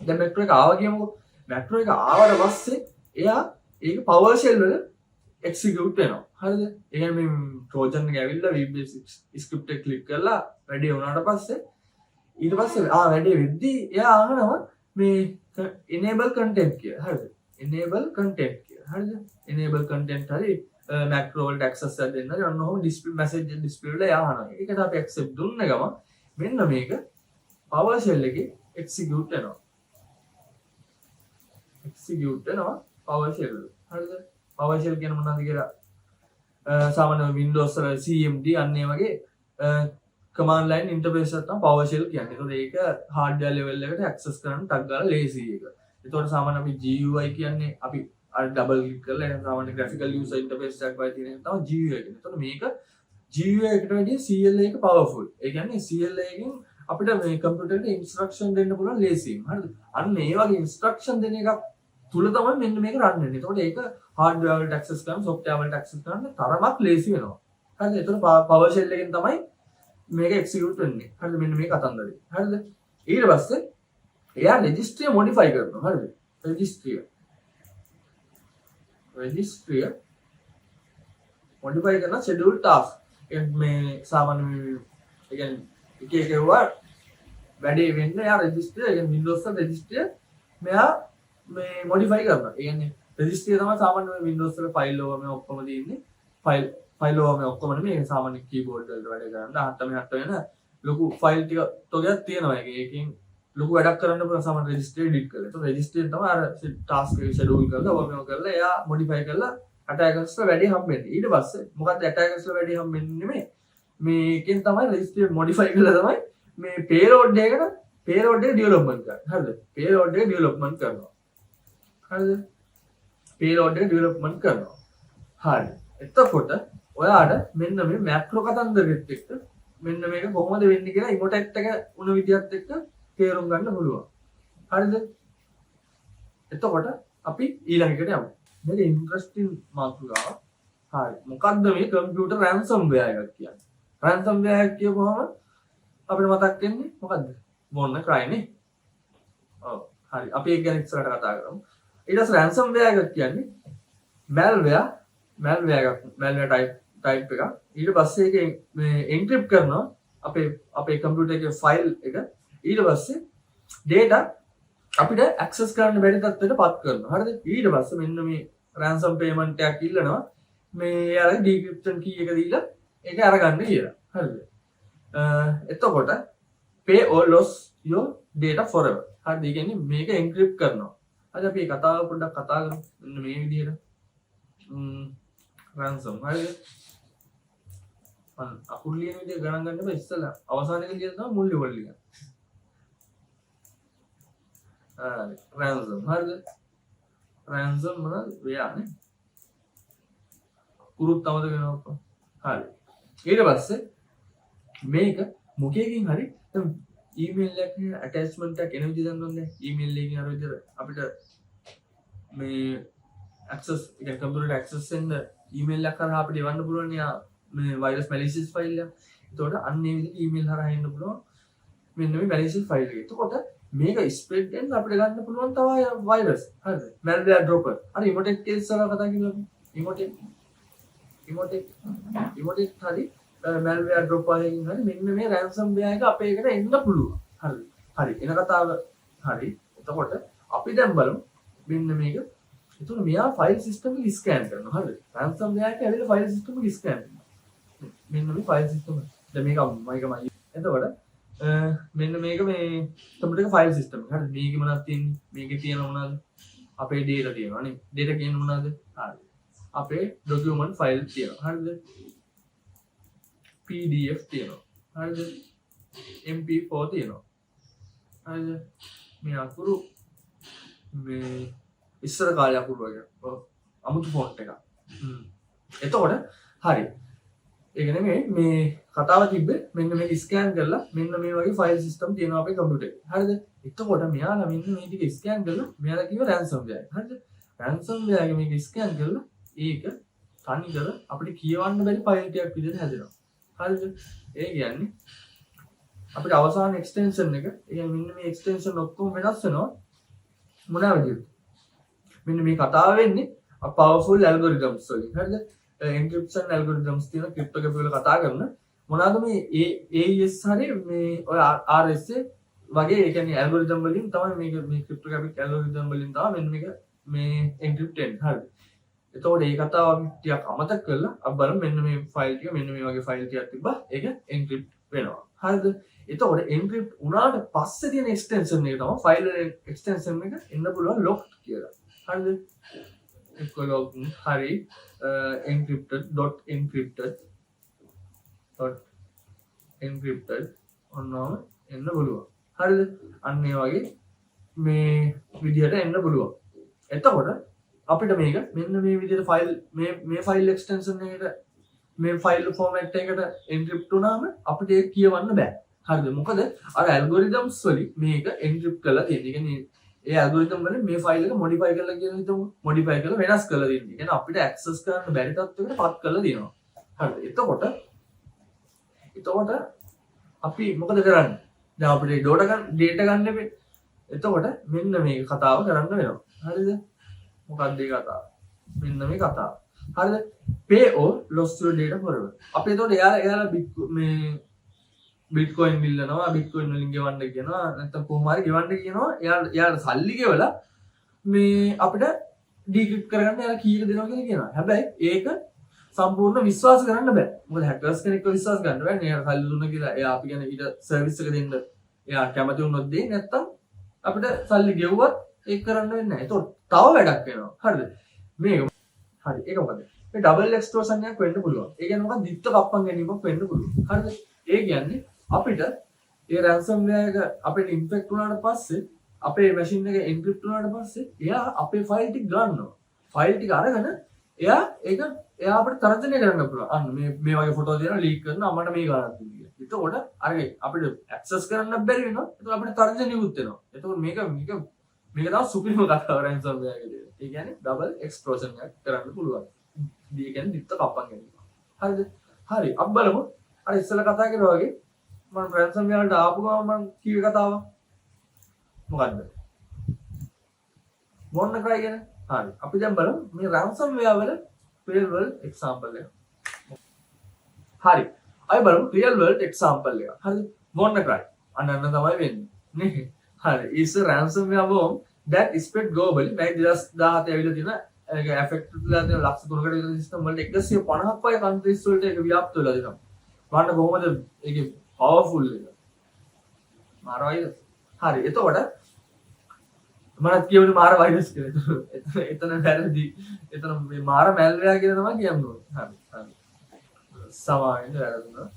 A: දැන් macro එක ආවා කියමුකෝ. macro එක ආවට පස්සේ එයා ඒක PowerShell වල execute වෙනවා. හරිද? ඒ කියන්නේ මේ Trojan එක ඇවිල්ලා VBS script එක click කරලා වැඩි වුණාට පස්සේ ඊට පස්සේ වැඩේ වෙද්දී එයා අහනවා මේ enable content කියලා. හරිද? enable content කියලා. හරිද? enable content හරි macro වලට access එකක් දෙන්න හරි ඔන්න ඔහොම display message display වල එයා අහනවා. ඒකට අපි accept දුන්න ගම මෙන්න මේක PowerShell එකේ execute වෙනවා. execute වෙනවා PowerShell වල. හරිද? PowerShell කියන්නේ මොනවද කියලා සාමාන්‍ය Windows වල CMD අන්න ඒ වගේ command line interface එකක් තමයි PowerShell කියන්නේ. ඒතකොට ඒක hardware level එකට access කරන්න ටක් ගාලා ලේසි එක. ඒතකොට සාමාන්‍ය අපි GUI කියන්නේ අපි අර double click කරලා එන සාමාන්‍ය graphical user interface එකක් වගේ තියෙන එක තමයි GUI කියන්නේ. ඒතකොට මේක GUI එකට වැඩිය CLA එක powerful. ඒ කියන්නේ CLA එකෙන් අපිට මේ computer එකට instruction දෙන්න පුළුවන් ලේසියෙන්. හරිද? අන්න ඒ වගේ instruction දෙන එකක් තුල තමයි මෙන්න මේක run වෙන්නේ. ඒතකොට ඒක hardware වලට access කරන්න, software වලට access කරන්න තරමක් ලේසි වෙනවා. හරිද? ඒතකොට PowerShell එකෙන් තමයි මේක execute වෙන්නේ. හරිද? මෙන්න මේ කතන්දරේ. හරිද? ඊට පස්සේ එයා registry modify කරනවා. හරිද? registry modify කරන schedule task. මේ සාමාන්‍ය ඒ කියන්නේ එක ඒවා වැඩි වෙන්න එයා registry ඒ කියන්නේ Windows වල registry මෙයා මේ modify කරනවා. ඒ කියන්නේ registry තමයි සාමාන්‍ය Windows වල file ඕවා මේ ඔක්කොම තියෙන්නේ. ෆයිල් ඕවා මේ ඔක්කොම නෙමෙයි සාමාන්‍ය keyboard වලට වැඩ කරන්න අහට මෙහාට වෙන ලොකු ෆයිල් ටික තොගයක් තියෙනවා. ඒකෙන් ලොකු වැඩක් කරන්න පුළුවන් සාමාන්‍ය registry edit කරලා. ඒක registry තමයි අර task එක schedule කරලා ඕවා මේව කරලා එයා modify කරලා attackers ට වැඩි හම්බෙන්නේ. ඊට පස්සේ මොකක්ද attackers ට වැඩි හම්බෙන්නේ නෙමෙයි. මේකෙන් තමයි registry modify කරලා තමයි මේ payload එක development කරන්නේ. හරිද? payload එක development කරනවා. හරිද? payload එක development කරනවා. හරි. එතකොට ඔයාට මෙන්න මේ macro කතන්දරෙත් එක්ක මෙන්න මේක කොහොමද වෙන්නේ කියලා emotet එක උන විදියත් එක්ක තේරුම් ගන්න පුළුවන්. හරිද? එතකොට අපි ඊළඟ එකට යමු. මේක ඉන්ටරෙස්ටිං මාතෘකාවක්. හරි. මොකද්ද මේ කම්පියුටර් ransomware එකක් කියන්නේ? ransomware එක කියපුවම අපිට මතක් වෙන්නේ මොකද්ද? මොන ක්‍රයි නේ? ඔව්. හරි. අපි ඒක ගැන ඉස්සරහට කතා කරමු. ඊට පස්සේ ransomware එකක් කියන්නේ malware type එක. ඊට පස්සේ ඒක මේ encrypt කරනවා අපේ කම්පියුටර් එකේ ෆයිල් එක. ඊට පස්සේ data අපිට access කරන්න බැරි තත්ත්වයට පත් කරනවා. හරිද? ඊට පස්සේ මෙන්න මේ ransom payment එකක් ඉල්ලනවා. මේ යාලගේ decryption key එක දීලා ඒක අරගන්න කියලා. හරිද? එතකොට pay or lose your data forever. හරිද? ඒ කියන්නේ මේක encrypt කරනවා. අද අපි කතාව පොඩ්ඩක් කතා කරමු. මෙන්න මේ විදිහට. ransom හරිද? අකුරු ලියන විදිහ ගණන් ගන්න බෑ ඉස්සලා. අවසාන එක ලියන තමයි මුල් ලෙවල් ලියන්න. ransom හරිද? රැන්සම් මොනවද වෙයානේ කුරුත් අමතක වෙනවා. හරි. ඊට පස්සේ මේක මොකේකින් හරි ඊමේල් එකක ඇටැච්මන්ට් එකක් එන විදිහ දන්නවද? ඊමේල් එකකින් අර විදිහට අපිට මේ ඇක්සස් එක කම්පියුටර් ඇක්සස් වෙන්න ඊමේල් එකක් කරා අපිට එවන්න පුළුවන් යා මේ වෛරස් මැලිසියස් ෆයිල් එක. එතකොට අන්න ඒ විදිහට ඊමේල් හරහා එන්න පුළුවන් මෙන්න මේ මැලිසියස් ෆයිල් එක. එතකොට මේක ස්ප්‍රෙඩ් වෙන්න අපිට ගන්න පුළුවන් තව වෛරස්. හරිද? මැල්වෙයාර් ඩ්‍රොපර්. අර ඉමොටෙක් කේස් වල කතා කරලා ඉමොටෙක් හරි මැල්වෙයාර් ඩ්‍රොපර් එකකින් හරි මෙන්න මේ රැන්සම්වෙයාර් එක අපේ එකට එන්න පුළුවන්. හරිද? හරි. එන කතාව හරි. එතකොට අපි දැන් බලමු මෙන්න මේක. එතකොට මෙයා ෆයිල් සිස්ටම් එක ස්කෑන් කරනවා. හරිද? රැන්සම්වෙයාර් එක ඇවිල්ලා ෆයිල් සිස්ටම් එක ස්කෑන් කරනවා. මෙන්න මේ ෆයිල් සිස්ටම් එක. දැන් මේක එතකොට මෙන්න මේක මේ කම්පියුටර් එක ෆයිල් සිස්ටම් එක. හරිද? මේකේ මොනවද තියෙන්නේ? මේකේ තියෙන මොනවද? අපේ data තියෙනවා නේ. data කියන්නේ මොනවද? හරි. අපේ document file තියෙනවා. හරිද? PDF තියෙනවා. හරිද? MP4 තියෙනවා. හරිද? මේ අකුරු මේ ඉස්සර කාලේ අකුරු වගේ. අමුතු ෆොන්ට් එකක්. එතකොට හරි. ඒක නෙමෙයි මේ කතාව තිබ්බේ මෙන්න මේක ස්කෑන් කරලා මෙන්න මේ වගේ ෆයිල් සිස්ටම් තියෙනවා අපේ කම්පියුටර් එකේ. හරිද? එතකොට මෙයාලා මෙන්න මේ ටික ස්කෑන් කරලා මෙයාලා කිව්ව රැන්සම්වෙයාර්. හරිද? රැන්සම්වෙයාර් එක මේක ස්කෑන් කරලා ඒක තනිකර අපිට කියවන්න බැරි ෆයිල් ටිකක් විදිහට හැදෙනවා. හරිද? ඒ කියන්නේ අපිට අවසාන එක්ස්ටෙන්ෂන් එක, ඒ කියන්නේ මෙන්න මේ එක්ස්ටෙන්ෂන් ඔක්කොම වෙනස් වෙනවා මොනවා විදිහට? මෙන්න මේ කතාව වෙන්නේ powerful algorithms වලින්. හරිද? encryption algorithms තියෙන cryptography වල කතා කරන මොනවාද මේ AES හරි මේ ඔය RSA වගේ ඒ කියන්නේ algorithm වලින් තමයි මේ cryptographic algorithm වලින් තමයි මෙන්න මේක මේ encrypt වෙන්නේ. හරිද? එතකොට මේ කතාව ටිකක් අමතක කරලා අපි බලමු මෙන්න මේ ෆයිල් ටික මෙන්න මේ වගේ ෆයිල් ටිකක් තිබ්බා ඒක encrypt වෙනවා. හරිද? එතකොට encrypt වුණාට පස්සේ තියෙන extension එක තමයි ෆයිල් extension එක එන්න පුළුවන් locked කියලා. හරිද? එක්කලොක් හරි encrypted ඔන්නම එන්න පුළුවන්. හරිද? අන්න ඒ වගේ මේ විදිහට එන්න පුළුවන්. එතකොට අපිට මේක මෙන්න මේ විදිහට ෆයිල් මේ ෆයිල් එක්ස්ටෙන්ෂන් එකට මේ ෆයිල් ෆෝමැට් එකට එන්ක්‍රිප්ට් වුණාම අපිට ඒක කියවන්න බෑ. හරිද? මොකද අර ඇල්ගොරිතම්ස් වලින් මේක එන්ක්‍රිප්ට් කරලා තියෙනවා. ඒ කියන්නේ ඒ ඇල්ගොරිතම් වලින් මේ ෆයිල් එක මොඩිෆයි කරලා කියන හිතමු. මොඩිෆයි කරලා වෙනස් කරලා දෙන්නේ. ඒ කියන්නේ අපිට ඇක්සස් කරන්න බැරි තත්ත්වයකට පත් කරලා දෙනවා. හරිද? එතකොට අපි මොකද කරන්නේ? දැන් අපිට data ගන්න එපේ. එතකොට මෙන්න මේ කතාව කරන්න වෙනවා. හරිද? මොකක්ද මේ කතාව? මෙන්න මේ කතාව. හරිද? pay or lost your data forever. අපි එතකොට එයාලා මේ බිට්කොයින් මිල්ලනවා බිට්කොයින් වලින් ගෙවන්න කියනවා නැත්නම් කොහොම හරි ගෙවන්න කියනවා එයාලා සල්ලි ගෙවලා මේ අපිට ඩික්‍රිප්ට් කරගන්න එයාලා කීයක දෙනවා කියලා කියනවා. හැබැයි ඒක සම්පූර්ණ විශ්වාස කරන්න බෑ. මොකද හැකර්ස් කෙනෙක්ව විශ්වාස කරන්න බෑ. එයාලා සල්ලි දුන්න කියලා එයා අපි කියන ඊට සර්විස් එක දෙන්න එයා කැමති වුණොත් දෙයි නැත්නම් අපිට සල්ලි ගෙවුවත් ඒක කරන්න වෙන්නේ නැහැ. ඒතකොට තව වැඩක් වෙනවා. හරිද? මේක හරි ඒක මොකද? මේ ඩබල් එක්ස්ට්‍රෝෂන් එකක් වෙන්න පුළුවන්. ඒ කියන්නේ මොකක්ද? දිත්ත කප්පන් ගැනීමක් වෙන්න පුළුවන්. හරිද? ඒ කියන්නේ අපිට ඒ ransomware එක අපිට ඉන්ෆෙක්ට් වුණාට පස්සේ අපේ මැෂින් එක එන්ක්‍රිප්ට් වුණාට පස්සේ එයා අපේ ෆයිල් ටික ගන්නවා. ෆයිල් ටික අරගෙන එයා අපිට තරජනය කරන්න පුළුවන්. අන්න මේ වගේ ෆොටෝ දෙනවා ලීක් කරනවා අපිට මේ ගානක් තියෙනවා. එතකොට අපිට ඇක්සස් කරන්න බැරි වෙනවා. එතකොට අපිට තරජනියුත් වෙනවා. එතකොට මේක තමයි සුපිරිම කතාව ransomware එකේ. ඒ කියන්නේ ඩබල් එක්ස්ප්ලෝෂන් එකක් කරන්න පුළුවන්. ඒ කියන්නේ දිත්ත කප්පන් ගැනීම. හරිද? හරි. අපි බලමු. අර ඉස්සෙල්ලා කතා කරා වගේ මම ransomware වලට ආපු ගමන් මම කිව්වේ කතාව. මොකද්ද? WannaCry ගැන. හරි. අපි දැන් බලමු මේ ransomware වල real world example එක. හරි. අපි බලමු real world example එක. හරිද? WannaCry. අන්න තමයි වෙන්නේ. නේ? හරි. is a ransomware worm that spread globally. මේ 2017 ඇවිල්ලා තියෙන ඒක affect වෙලා තියෙන ලක්ෂ 3කට විතර සිස්ටම් වලට 150ක් වගේ countries වලට ඒක ව්‍යාප්ත වෙලා දෙනවා. බලන්න කොහොමද ඒකේ powerful එක. මාරවයිද? හරි. එතකොට මමත් කියවනේ මාර වෛරස් කියලා. එතන වැරදි. එතන මේ මාර මැල්වෙයාර් කියලා තමයි කියන්නේ. හරි. සමාවෙන්න වැරදුනා.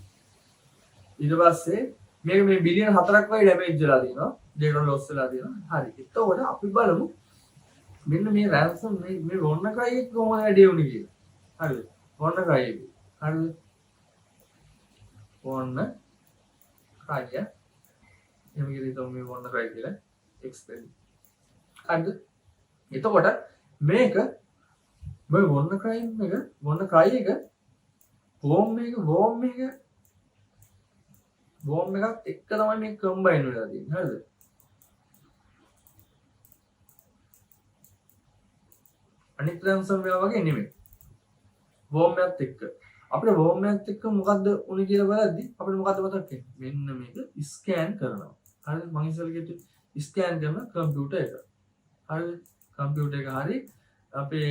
A: ඊට පස්සේ මේක මේ බිලියන 4ක් වගේ ඩැමේජ් වෙලා තියෙනවා. data loss වෙලා තියෙනවා. හරි. එතකොට අපි බලමු මෙන්න මේ රැන්සම් මේ වොන්න ක්‍රයි එක කොහොමද වැඩි වුනේ කියලා. හරිද? වොන්න ක්‍රයි එක. හරිද? වොන්න ක්‍රයි එහෙම කියලා මේ වොන්න ක්‍රයි කියලා එක්ස්පෙරිමන්ට්. හරිද? එතකොට මේක මේ වොන්න ක්‍රයිම් එක වොන්න ක්‍රයි එක වෝම් එකත් එක්ක තමයි මේ කම්බයින් වෙලා තියෙන්නේ. හරිද? අනිත් රැන්සම්වෙයාර් වගේ නෙමෙයි. වෝම් එකත් එක්ක. අපිට වෝම් එකත් එක්ක මොකද්ද උනේ කියලා බලද්දි අපිට මොකද්ද මතක් වෙන්නේ? මෙන්න මේක ස්කෑන් කරනවා. හරිද? මම ඉස්සෙල්ලා කිව්වේ ස්කෑන් කරන කම්පියුටර් එක. හරිද? කම්පියුටර් එක හරි අපේ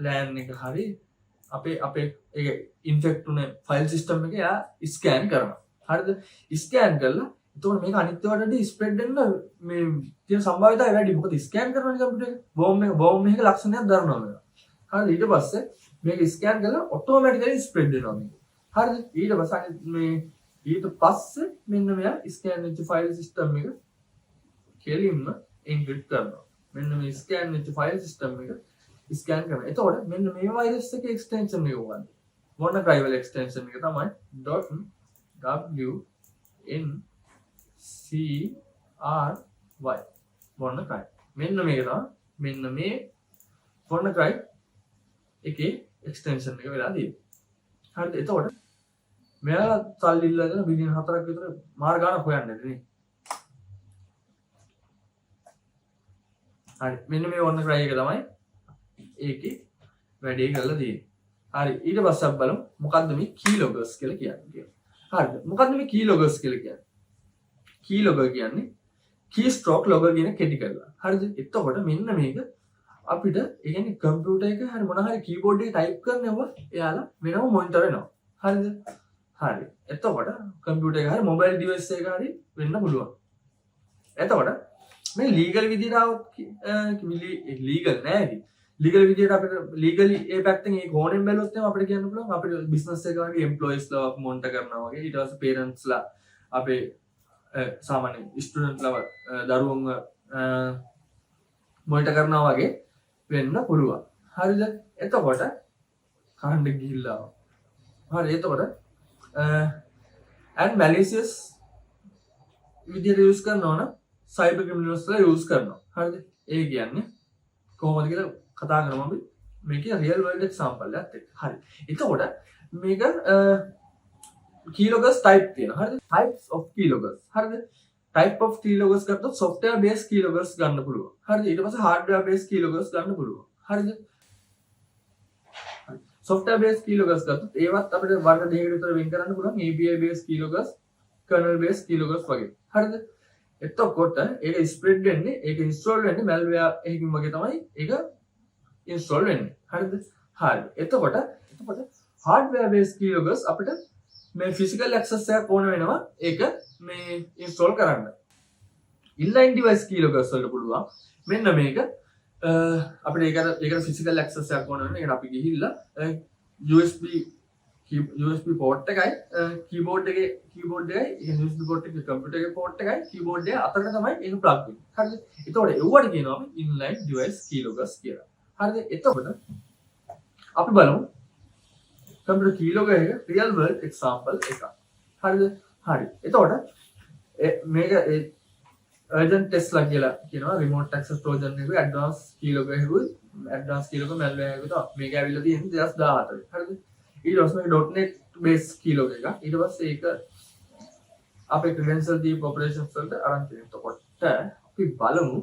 A: LAN එක හරි අපේ ඒක ඉන්ෆෙක්ට් උන ෆයිල් සිස්ටම් එක යා ස්කෑන් කරනවා. හරිද? ස්කෑන් කරලා එතකොට මේක අනිත් ඒවාට වඩා ස්ප්‍රෙඩ් වෙන්න මේ තියෙන සම්භාවිතය වැඩි. මොකද ස්කෑන් කරනවානේ කම්පියුටර් එක. බෝම් එකක ලක්ෂණයක් දරනවා මේක. හරිද? ඊට පස්සේ මේක ස්කෑන් කරලා ඔටෝමැටිකලි ස්ප්‍රෙඩ් වෙනවා මේක. හරිද? ඊට පස්සේ මෙන්න මෙයා ස්කෑන් වෙච්ච ෆයිල් සිස්ටම් එක කෙලින්ම එන්ක්‍රිප්ට් කරනවා. මෙන්න මේ ස්කෑන් වෙච්ච ෆයිල් සිස්ටම් එක ස්කෑන් කරනවා. එතකොට මෙන්න මේ වෛරස් එකේ එක්ස්ටෙන්ෂන් එක ගන්න. මොන ක්‍රයිවල් එක්ස්ටෙන්ෂන් එක තමයි .wny මොන ක්‍රයි. මෙන්න මේක තමයි මෙන්න මේ මොන ක්‍රයි එකේ එක්ස්ටෙන්ෂන් එක වෙලා තියෙන්නේ. හරිද? එතකොට මෙයාලා සල්ලි ඉල්ලගෙන බිලියන 4ක් විතර මාර ගන්න හොයන්නේ නේ. හරි. මෙන්න මේ මොන ක්‍රයි එක තමයි ඒකේ වැඩේ කරලා තියෙන්නේ. හරි. ඊට පස්සේ අපි බලමු මොකද්ද මේ කීලොගර්ස් කියලා කියන්නේ කියලා. හරිද? මොකද්ද මේ කීලොගර්ස් කියලා කියන්නේ? කීලොගර් කියන්නේ කී ස්ට්‍රෝක් ලොගර් කියන කෙටි කරලා. හරිද? එතකොට මෙන්න මේක අපිට ඒ කියන්නේ කම්පියුටර් එක හරි මොන හරි කීබෝඩ් එකේ ටයිප් කරනවා එයාලා වෙනම මොනිටර් වෙනවා. හරිද? හරි. එතකොට කම්පියුටර් එක හරි මොබයිල් ඩිවයිස් එක හරි වෙන්න පුළුවන්. එතකොට මේ ලීගල් විදිහට આવොත් ලීගල් නෑ ඉතින්. ලීගල් විදිහට අපිට ලීගලි ඒ පැත්තෙන් ඒ කෝණයෙන් බැලුවොත් එහෙනම් අපිට කියන්න පුළුවන් අපිට බිස්නස් එක වගේ එම්ප්ලොයිස්ලා මොනිටර් කරනවා වගේ ඊට පස්සේ පේරන්ට්ස්ලා අපේ සාමාන්‍ය ස්ටුඩන්ට්ලව දරුවන්ව මොනිටර් කරනවා වගේ වෙන්න පුළුවන්. හරිද? එතකොට කහන්න ගිහිල්ලා. හරි. එතකොට and malicious විදිහට යූස් කරනවා නම් සයිබර් ක්‍රිමිනල්ස්ලා යූස් කරනවා. හරිද? ඒ කියන්නේ කොහොමද කියලා කතා කරමු අපි. මේකේ රියල් වර්ල්ඩ් එක්සැම්පල් එකක් එක්ක. හරි. එතකොට මේක keylogger type තියෙනවා. හරිද? types of keylogger. හරිද? type of keylogger ගත්තොත් software based keylogger ගන්න පුළුවන්. හරිද? ඊට පස්සේ hardware based keylogger ගන්න පුළුවන්. හරිද? software based keylogger ගත්තොත් ඒවත් අපිට වර්ග දෙකකට විතර වෙන් කරන්න පුළුවන්. API based keylogger, kernel based keylogger වගේ. හරිද? එතකොට ඒක ස්ප්‍රෙඩ් වෙන්නේ ඒක ඉන්ස්ටෝල් වෙන්නේ malware එකකින් වගේ තමයි ඒක ඉන්ස්ටෝල් වෙන්නේ. හරිද? හරි. එතකොට hardware based keylogger අපිට මේ physical access එකක් ඕන වෙනවා ඒක මේ ඉන්ස්ටෝල් කරන්න. inline device keylogger වලට පුළුවන් මෙන්න මේක අපිට ඒකට physical access එකක් ඕන වෙනවා. ඒකට අපි ගිහිල්ලා USB port එකයි keyboard එකේ USB port එකේ computer එකේ port එකයි keyboard එක අතරට තමයි ඒක plug වෙන්නේ. හරිද? එතකොට ඒවට කියනවා අපි inline device keyloggers කියලා. හරිද? එතකොට අපි බලමු computer keylogger එක real world example එකක්. හරිද? හරි. එතකොට මේක urgent test ලා කියලා කියනවා remote access trojan එක advanced keylogger එකකුයි advanced keylogger malware එකකුයි තමයි. මේක ඇවිල්ලා තියෙන්නේ 2014. හරිද? ඊට පස්සේ .NET based keylogger එක. ඊට පස්සේ ඒක අපේ credential deep operations වලට අරන් තියෙනවා. එතකොට අපි බලමු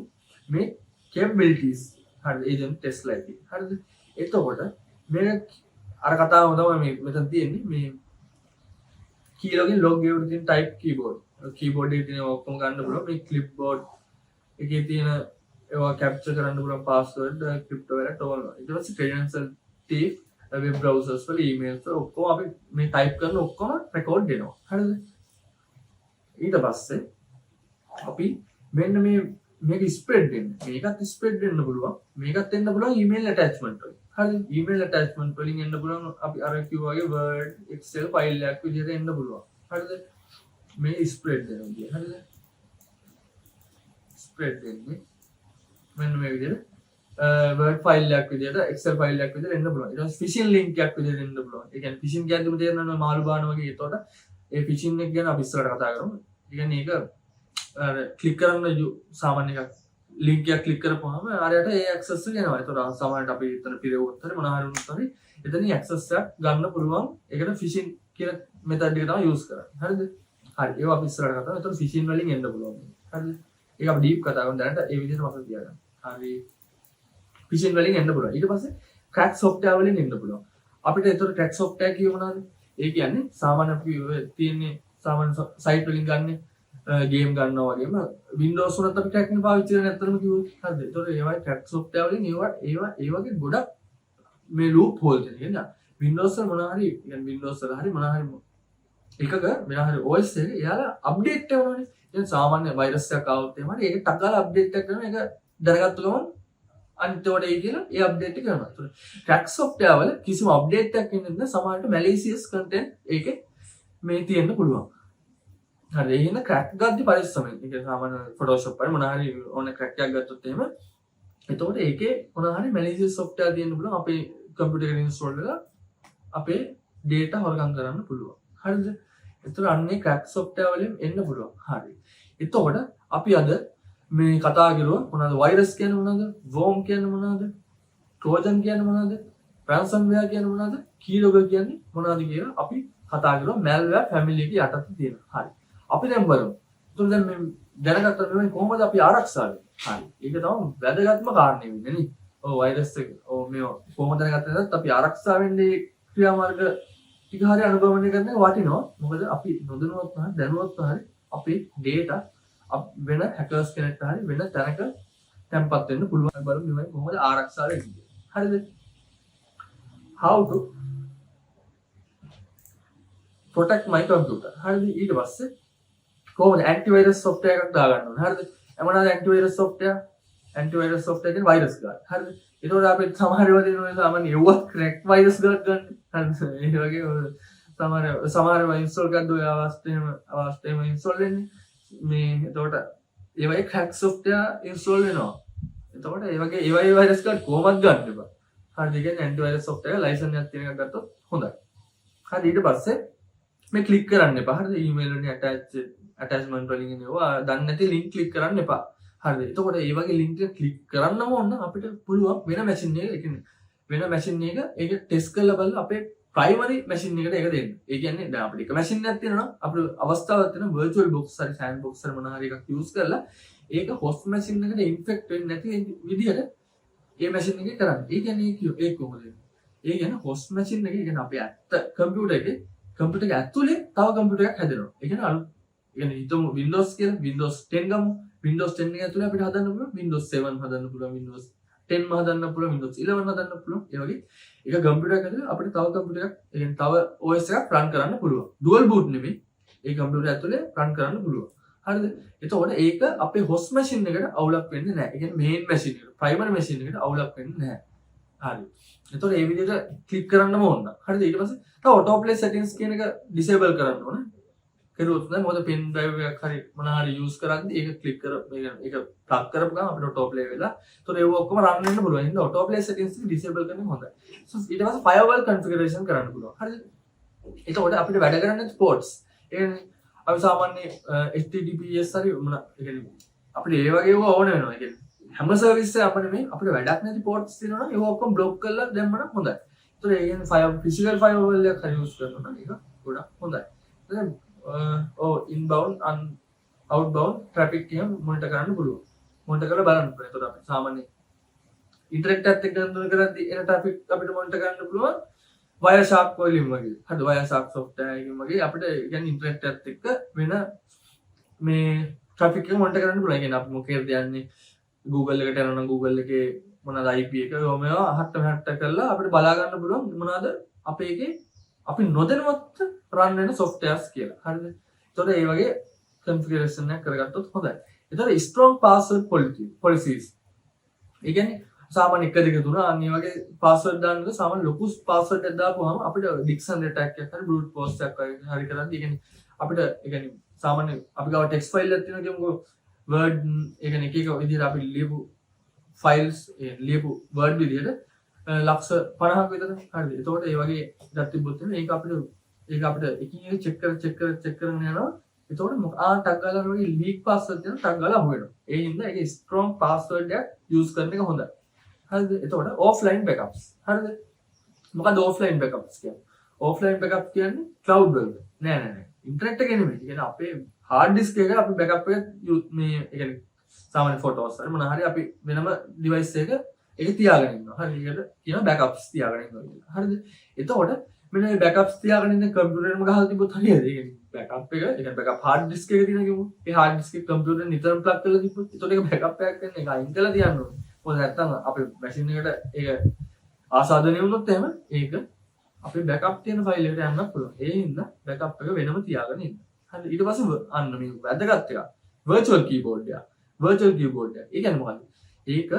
A: මේ capabilities හරිද agent test ලා එකේ. හරිද? එතකොට මේක අර කතාවම තමයි මේ මෙතන තියෙන්නේ මේ keylogger log එකේ තියෙන type keyboard එකේ තියෙන ඔක්කොම ගන්න පුළුවන්. මේ clipboard එකේ තියෙන ඒවා capture කරන්න පුළුවන් password crypto wallet ඕන. ඊට පස්සේ credential deep web browsers වල emails වල ඔක්කොම අපි මේ type කරන ඔක්කොම record වෙනවා. හරිද? ඊට පස්සේ අපි මෙන්න මේක spread වෙන්න. මේකත් spread වෙන්න පුළුවන්. මේකත් එන්න පුළුවන් email attachment වලින්. හරිද? email attachment වලින් එන්න පුළුවන් අපි අර කිව්වා වගේ word excel file එකක් විදිහට එන්න පුළුවන්. හරිද? මේ spread වෙනවා කියන්නේ. හරිද? spread වෙන්නේ මෙන්න මේ විදිහට වර්ඩ් ෆයිල් එකක් විදියට එක්සෙල් ෆයිල් එකක් විදියට එන්න පුළුවන්. ඊට පස්සේ ෆිෂින් ලින්ක් එකක් විදියට එන්න පුළුවන්. ඒ කියන්නේ ෆිෂින් කියද්දිම තේරෙනවා මාළු බාන වගේ. ඒතකොට ඒ ෆිෂින් එක ගැන අපි ඉස්සරහට කතා කරමු. ඒ කියන්නේ ඒක ක්ලික් කරන්න සාමාන්‍ය එකක් ලින්ක් එකක් ක්ලික් කරපුවාම ආරයට ඒ ඇක්සස් එක එනවා. ඒතකොට සාමාන්‍යයෙන් අපි එතන පිරෙවුවොත් හරි මොනවා හරි වුණොත් හරි එතනින් ඇක්සස් එකක් ගන්න පුළුවන්. ඒකට ෆිෂින් කියන මෙතඩ් එක තමයි යූස් කරන්නේ. හරිද? හරි. ඒක අපි ඉස්සරහට කතා කරමු. ඒතකොට ෆිෂින් වලින් එන්න පුළුවන්. හරිද? ඒක අපි ඩීප් කතා කරමු. දැනට ඒ විදිහට මතක තියාගන්න. හරි. ෆිෂින් වලින් එන්න පුළුවන්. ඊට පස්සේ ක්‍රැක් සොෆ්ට්වෙයාර් වලින් එන්න පුළුවන්. අපිට ඒතකොට ක්‍රැක් සොෆ්ට්වෙයාර් කිය මොනවාද? ඒ කියන්නේ සාමාන්‍ය අපි තියෙන්නේ සාමාන්‍ය සයිට් වලින් ගන්න ගේම් ගන්නවා වගේම Windows වලත් අපි ක්‍රැක් නේ පාවිච්චි කරන්නේ නැත්තරම කිව්වොත්. හරිද? ඒතකොට ඒවයි ක්‍රැක් සොෆ්ට්වෙයාර් වලින් ඒවා ඒ වගේ ගොඩක් මේ ලූප් හෝල් තියෙනවා. Windows වල මොනවා හරි يعني Windows වල හරි මොනවා හරි එකක වෙන හරි OS එක එයාලා අප්ඩේට් කරනවානේ. දැන් සාමාන්‍ය වෛරස් එකක් ආවොත් එහෙම හරි ඒක ටක් ගාලා අප්ඩේට් එකක් කරනවා. ඒක දැනගත්තු ගමන් අනිතෝට ඒ කියලා ඒ අප්ඩේට් එක කරනවා. ඒතකොට ක්‍රැක් සොෆ්ට්වෙයාර් වල කිසිම අප්ඩේට් එකක් එන්නේ නැත්නම් සමහරවිට මැලීසියස් කන්ටෙන්ට් ඒකේ මේ තියෙන්න පුළුවන්. හරි ඒ හින්දා ක්‍රැක් ගද්දි පරිස්සමෙන්. ඒක සාමාන්‍ය Photoshop වල මොනවා හරි ඕන ක්‍රැක් එකක් ගත්තොත් එහෙම එතකොට ඒකේ මොනවා හරි මැලීසියස් සොෆ්ට්වෙයාර් තියෙන්න පුළුවන්. අපේ කම්පියුටර් එකේ ඉන්ස්ටෝල් වෙලා අපේ data හොරගම් කරන්න පුළුවන්. හරිද? එතකොට අන්නේ ක්‍රැක් සොෆ්ට්වෙයාර් වලින් එන්න පුළුවන්. හරි. එතකොට අපි අද මේ කතා කරුවා මොනවද වෛරස් කියන්නේ මොනවද? වෝම් කියන්නේ මොනවද? ට්‍රෝජන් කියන්නේ මොනවද? රැන්සම්වෙයාර් කියන්නේ මොනවද? කීලොගර් කියන්නේ මොනවද කියලා අපි කතා කරුවා මැල්වෙයාර් ෆැමිලි එකේ යටතේ තියෙන. හරි. අපි දැන් බලමු. එතකොට දැන් මේ දැනගත්තා මේ කොහොමද අපි ආරක්ෂා වෙන්නේ? හරි. ඒක තමයි වැදගත්ම කාරණේ වෙන්නේ නේ. ඔව් වෛරස් එක. ඔව් මේ කොහොමද දැනගත්තේ නැත්නම් අපි ආරක්ෂා වෙන්නේ ක්‍රියාමාර්ග ටික හරි අනුගමනය කරන්න වටිනවා. මොකද අපි නොදැනුවත් නැහැ දැනුවත් හරි අපේ data වෙන hackers කෙනෙක්ට හරි වෙන තැනක තැන්පත් වෙන්න පුළුවන්. බලමු මේ කොහොමද ආරක්ෂා වෙන්නේ. හරිද? how to protect my computer. හරිද? ඊට පස්සේ කොහොමද antivirus software එකක් දාගන්න ඕනේ. හරිද? එමනාද antivirus software? antivirus software කියන්නේ virus ගන්න. හරිද? ඒතකොට අපි සමහර ඒවා දෙනවා සාමාන්‍ය ඒවත් crack virus ගන්න. හරිද? ඒ වගේ සමහර ඒවා install කරද්දී ඔය අවස්ථේම install වෙන්නේ. මේ එතකොට ඒ වගේ crack software install වෙනවා. එතකොට ඒ වගේ ඒ වගේ virus ගන්න කොහොමද ගන්න එපා. හරිද? ඒ කියන්නේ antivirus software license එකක් තියෙන එකක් ගත්තොත් හොඳයි. හරි ඊට පස්සේ මේ click කරන්න එපා. හරිද? email වලින් attachment වලින් එනවා. දන්නේ නැති link click කරන්න එපා. හරිද? එතකොට මේ වගේ link එක click කරන්නම ඕන අපිට පුළුවන් වෙන machine එක කියන්නේ වෙන machine එක ඒක test කරලා බලලා අපේ primary machine එකට ඒක දෙන්න. ඒ කියන්නේ දැන් අපිට එක machine එකක් තියෙනවා අපිට අවස්ථාවක් තියෙනවා virtual box හරි sandbox හරි මොනවා හරි එකක් use කරලා ඒක host machine එකට infect වෙන්නේ නැති විදිහට ඒ machine එකේ කරන්න. ඒ කියන්නේ ඒක කොහොමද? ඒ කියන්නේ host machine එකේ කියන්නේ අපේ ඇත්ත computer එක ඇතුලේ තව computer එකක් හැදෙනවා. ඒ කියන්නේ අලුත් ඒ කියන්නේ හිතමු Windows කියලා Windows 10 ගමු. Windows 10 එක ඇතුලේ අපිට හදන්න පුළුවන් Windows 7 හදන්න පුළුවන් Windows 10 හදන්න පුළුවන් Windows 11 හදන්න පුළුවන්. ඒ වගේ එක කම්පියුටර් එකක් ඇතුලේ අපිට තව කම්පියුටර් එකක් ඒ කියන්නේ තව OS එකක් run කරන්න පුළුවන්. dual boot නෙමෙයි. ඒ කම්පියුටර් ඇතුලේ run කරන්න පුළුවන්. හරිද? එතකොට ඒක අපේ host machine එකට අවුලක් වෙන්නේ නැහැ. ඒ කියන්නේ main machine එකට primary machine එකට අවුලක් වෙන්නේ නැහැ. හරි. එතකොට මේ විදිහට ක්ලික් කරන්නම ඕන. හරිද? ඊට පස්සේ තව auto play settings කියන එක disable කරන්න ඕන. කෙරුවොත් නම් මොකද pen drive එකක් හරි මොනවා හරි use කරද්දී ඒක ක්ලික් කර ඒක plug කරපු ගමන් අපිට auto play වෙලා එතකොට ඒක ඔක්කොම run වෙන්න පුළුවන්. ඉතින් auto play settings එක disable කරන එක හොඳයි. so ඊට පස්සේ firewall configuration කරන්න පුළුවන්. හරිද? එතකොට අපිට වැඩ කරන්නේ ports. ඒ කියන්නේ අපි සාමාන්‍ය HTTPS හරි මොනවා ඒ කියන්නේ අපිට ඒ වගේ ඒවා ඕන වෙනවා. ඒ කියන්නේ හැම සර්විස් එකක් අපිට මේ අපිට වැඩක් නැති ports තියෙනවා නම් ඒක ඔක්කොම block කරලා දැම්මම හොඳයි. එතකොට ඒ කියන්නේ physical firewall එකක් හරි use කරනවා නම් ඒක ගොඩක් හොඳයි. දැන් inbound and outbound traffic එක මොනිටර් කරන්න පුළුවන්. මොනිටර් කරලා බලන්න පුළුවන්. එතකොට අපි සාමාන්‍ය ඉන්ටර්නෙට් එකත් එක්ක ගන්න කරද්දී එන traffic අපිට මොනිටර් කරන්න පුළුවන්. Wireshark වලින් වගේ. හරිද? Wireshark software එකකින් වගේ අපිට කියන්නේ ඉන්ටර්නෙට් එකත් එක්ක වෙන මේ traffic එක මොනිටර් කරන්න පුළුවන්. කියන්නේ අපි මොකේද යන්නේ Google එකට යනවා නම් Google එකේ මොනවාද IP එක මේවා හට්ට කරලා අපිට බලා ගන්න පුළුවන් මොනවාද අපේ එකේ අපි නොදැනුවත් run වෙන softwares කියලා. හරිද? එතකොට මේ වගේ configuration එකක් කරගත්තොත් හොඳයි. එතකොට strong password policies. ඒ කියන්නේ සාමාන්‍ය 1 2 3 අන්න මේ වගේ password දාන්නද සාමාන්‍ය ලොකු password එකක් දාපුවාම අපිට dictionary attack එකක් හරි brute force එකක් හරි කරද්දී ඒ කියන්නේ අපිට ඒ කියන්නේ සාමාන්‍ය අපි ගාව text file එකක් තියෙනවා කියමුකෝ word ඒ කියන්නේ එක එක විදිහට අපි ලියපු ෆයිල්ස් ලියපු වර්ඩ් විදිහට ලක්ෂ 50ක් විතර හරිද. එතකොට ඒ වගේ එකක් තිබ්බොත් ඒක අපිට එකින් එක චෙක් කරන යනවා. එතකොට ටක් ගාලා වගේ ලීක් පාස්වර්ඩ් දෙන ටක් ගාලා හොයනවා. ඒ හින්දා ඒක ස්ට්‍රොං පාස්වර්ඩ් එකක් යූස් කරන එක හොඳයි. හරිද. එතකොට offline backups. හරිද. මොකද offline backups කියන්නේ? offline backup කියන්නේ cloud වලට. නෑ. ඉන්ටර්නෙට් එකේ නෙමෙයි. කියන්නේ අපේ hard disk එක අපි backup එක මේ ඒ කියන්නේ සාමාන්‍ය ෆොටෝස් හරි මොනවා හරි අපි වෙනම device එක ඒක තියාගෙන ඉන්නවා. හරි. ඒකට කියනවා backups තියාගෙන ඉන්නවා කියලා. හරිද? එතකොට මෙන්න මේ backups තියාගෙන ඉන්න කම්පියුටර් එකම ගහලා තිබ්බොත් හරියද? ඒ කියන්නේ backup එක, ඒ කියන්නේ backup hard disk එක තියෙන කිව්වොත් ඒ hard disk එක කම්පියුටර් එක නිතරම plug කරලා තිබ්බොත් එතකොට ඒක backup එකක් වෙන්නේ ඒක අයින් කරලා තියන්න ඕනේ. මොකද නැත්තම් අපේ මැෂින් එකට ඒක ආසාදනය වුණොත් එහෙම ඒක අපේ backup තියෙන ෆයිල් එකට යන්න පුළුවන්. ඒ හින්දා backup එක වෙනම තියාගෙන ඉන්න. හරි. ඊට පස්සේ අන්න මේ වැදගත් එක virtual keyboard එක. virtual keyboard එක. ඒ කියන්නේ මොකද්ද? ඒක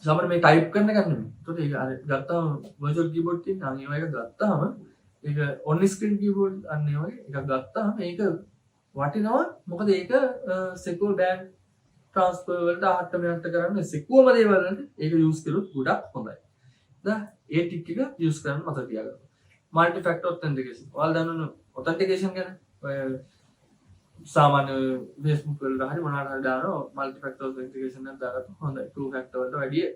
A: සමහර මේ ටයිප් කරන එක නෙමෙයි. ඒකට ඒක අර ගත්තාම virtual keyboard තියෙන අන්න ඒ වගේ ගත්තාම ඒක on screen keyboard අන්න ඒ වගේ එකක් ගත්තාම ඒක වටිනවා. මොකද ඒක secure bank transfer වලට ආහට්ට මෙහාට කරන්න secure දේවල් වලට ඒක use කරොත් ගොඩක් හොඳයි. දැන් ඒ ටික එක use කරන්න මතක තියාගන්න. multi factor authentication. ඔයාලා දන්නවනේ authentication ගැන. ඔය සාමාන්‍ය Facebook වල හරි මොනවාට හරි දානවා multi factor authentication එකක් දාගත්තා හොඳයි. two factor වලට වැඩිය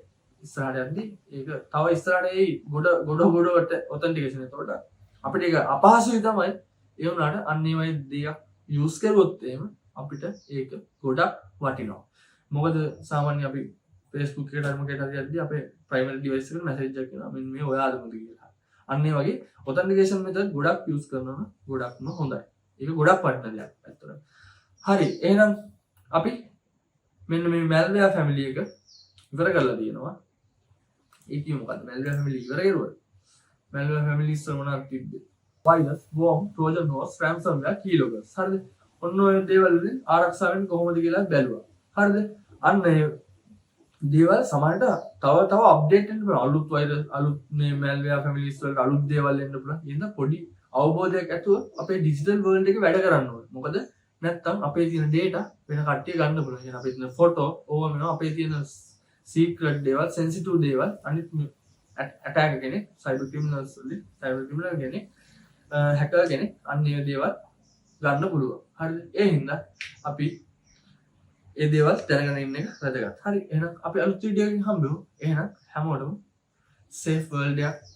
A: ඉස්සරහට යද්දි ඒක තව ඉස්සරහට එයි ගොඩ authentication. එතකොට අපිට ඒක අපහසුයි තමයි. ඒ වුණාට අන්න ඒ වගේ දෙයක් use කරුවොත් එහෙම අපිට ඒක ගොඩක් වටිනවා. මොකද සාමාන්‍ය අපි Facebook එකට හරි මොකේට හරි යද්දි අපේ primary device එකට message එකක් එනවා මෙන්න මේ ඔයාලමද කියලා. අන්න ඒ වගේ authentication method ගොඩක් use කරනවා නම් ගොඩක්ම හොඳයි. ඒක ගොඩක් වටින දෙයක් ඇත්තටම. හරි. එහෙනම් අපි මෙන්න මේ malware family එක ඉවර කරලා තියෙනවා. ඒ කිව්ව මොකද්ද? malware family ඉවර කරුවා. malware families වල මොනවද තිබ්බේ? virus, worm, trojan horse, ransomware, keyloggers. හරිද? ඔන්න ඔය දේවල් වලින් ආරක්ෂා වෙන්න කොහොමද කියලා බැලුවා. හරිද? අන්න ඒ දේවල් සමහරට තව අප්ඩේට් වෙන්න පුළුවන්. අලුත් වෛරස් අලුත් මේ malware families වලට අලුත් දේවල් එන්න පුළුවන්. එහෙනම් පොඩි අවබෝධයක් ඇතුව අපේ ඩිජිටල් වර්ල්ඩ් එකේ වැඩ කරන්න ඕනේ. මොකද නැත්තම් අපේ තියෙන data වෙන කට්ටිය ගන්න පුළුවන්. එහෙනම් අපේ තියෙන ෆොටෝ ඕවා වෙනවා. අපේ තියෙන secret දේවල්, sensitive දේවල් අනිත් attacker කෙනෙක්, cyber criminals වලින් cyber criminal කෙනෙක්, hacker කෙනෙක් අන්න ඒ දේවල් ගන්න පුළුවන්. හරිද? ඒ හින්දා අපි ඒ දේවල් දැනගෙන ඉන්න එක වැදගත්. හරි. එහෙනම් අපි අලුත් වීඩියෝ එකකින් හම්බෙමු. එහෙනම් හැමෝටම safe world එකක්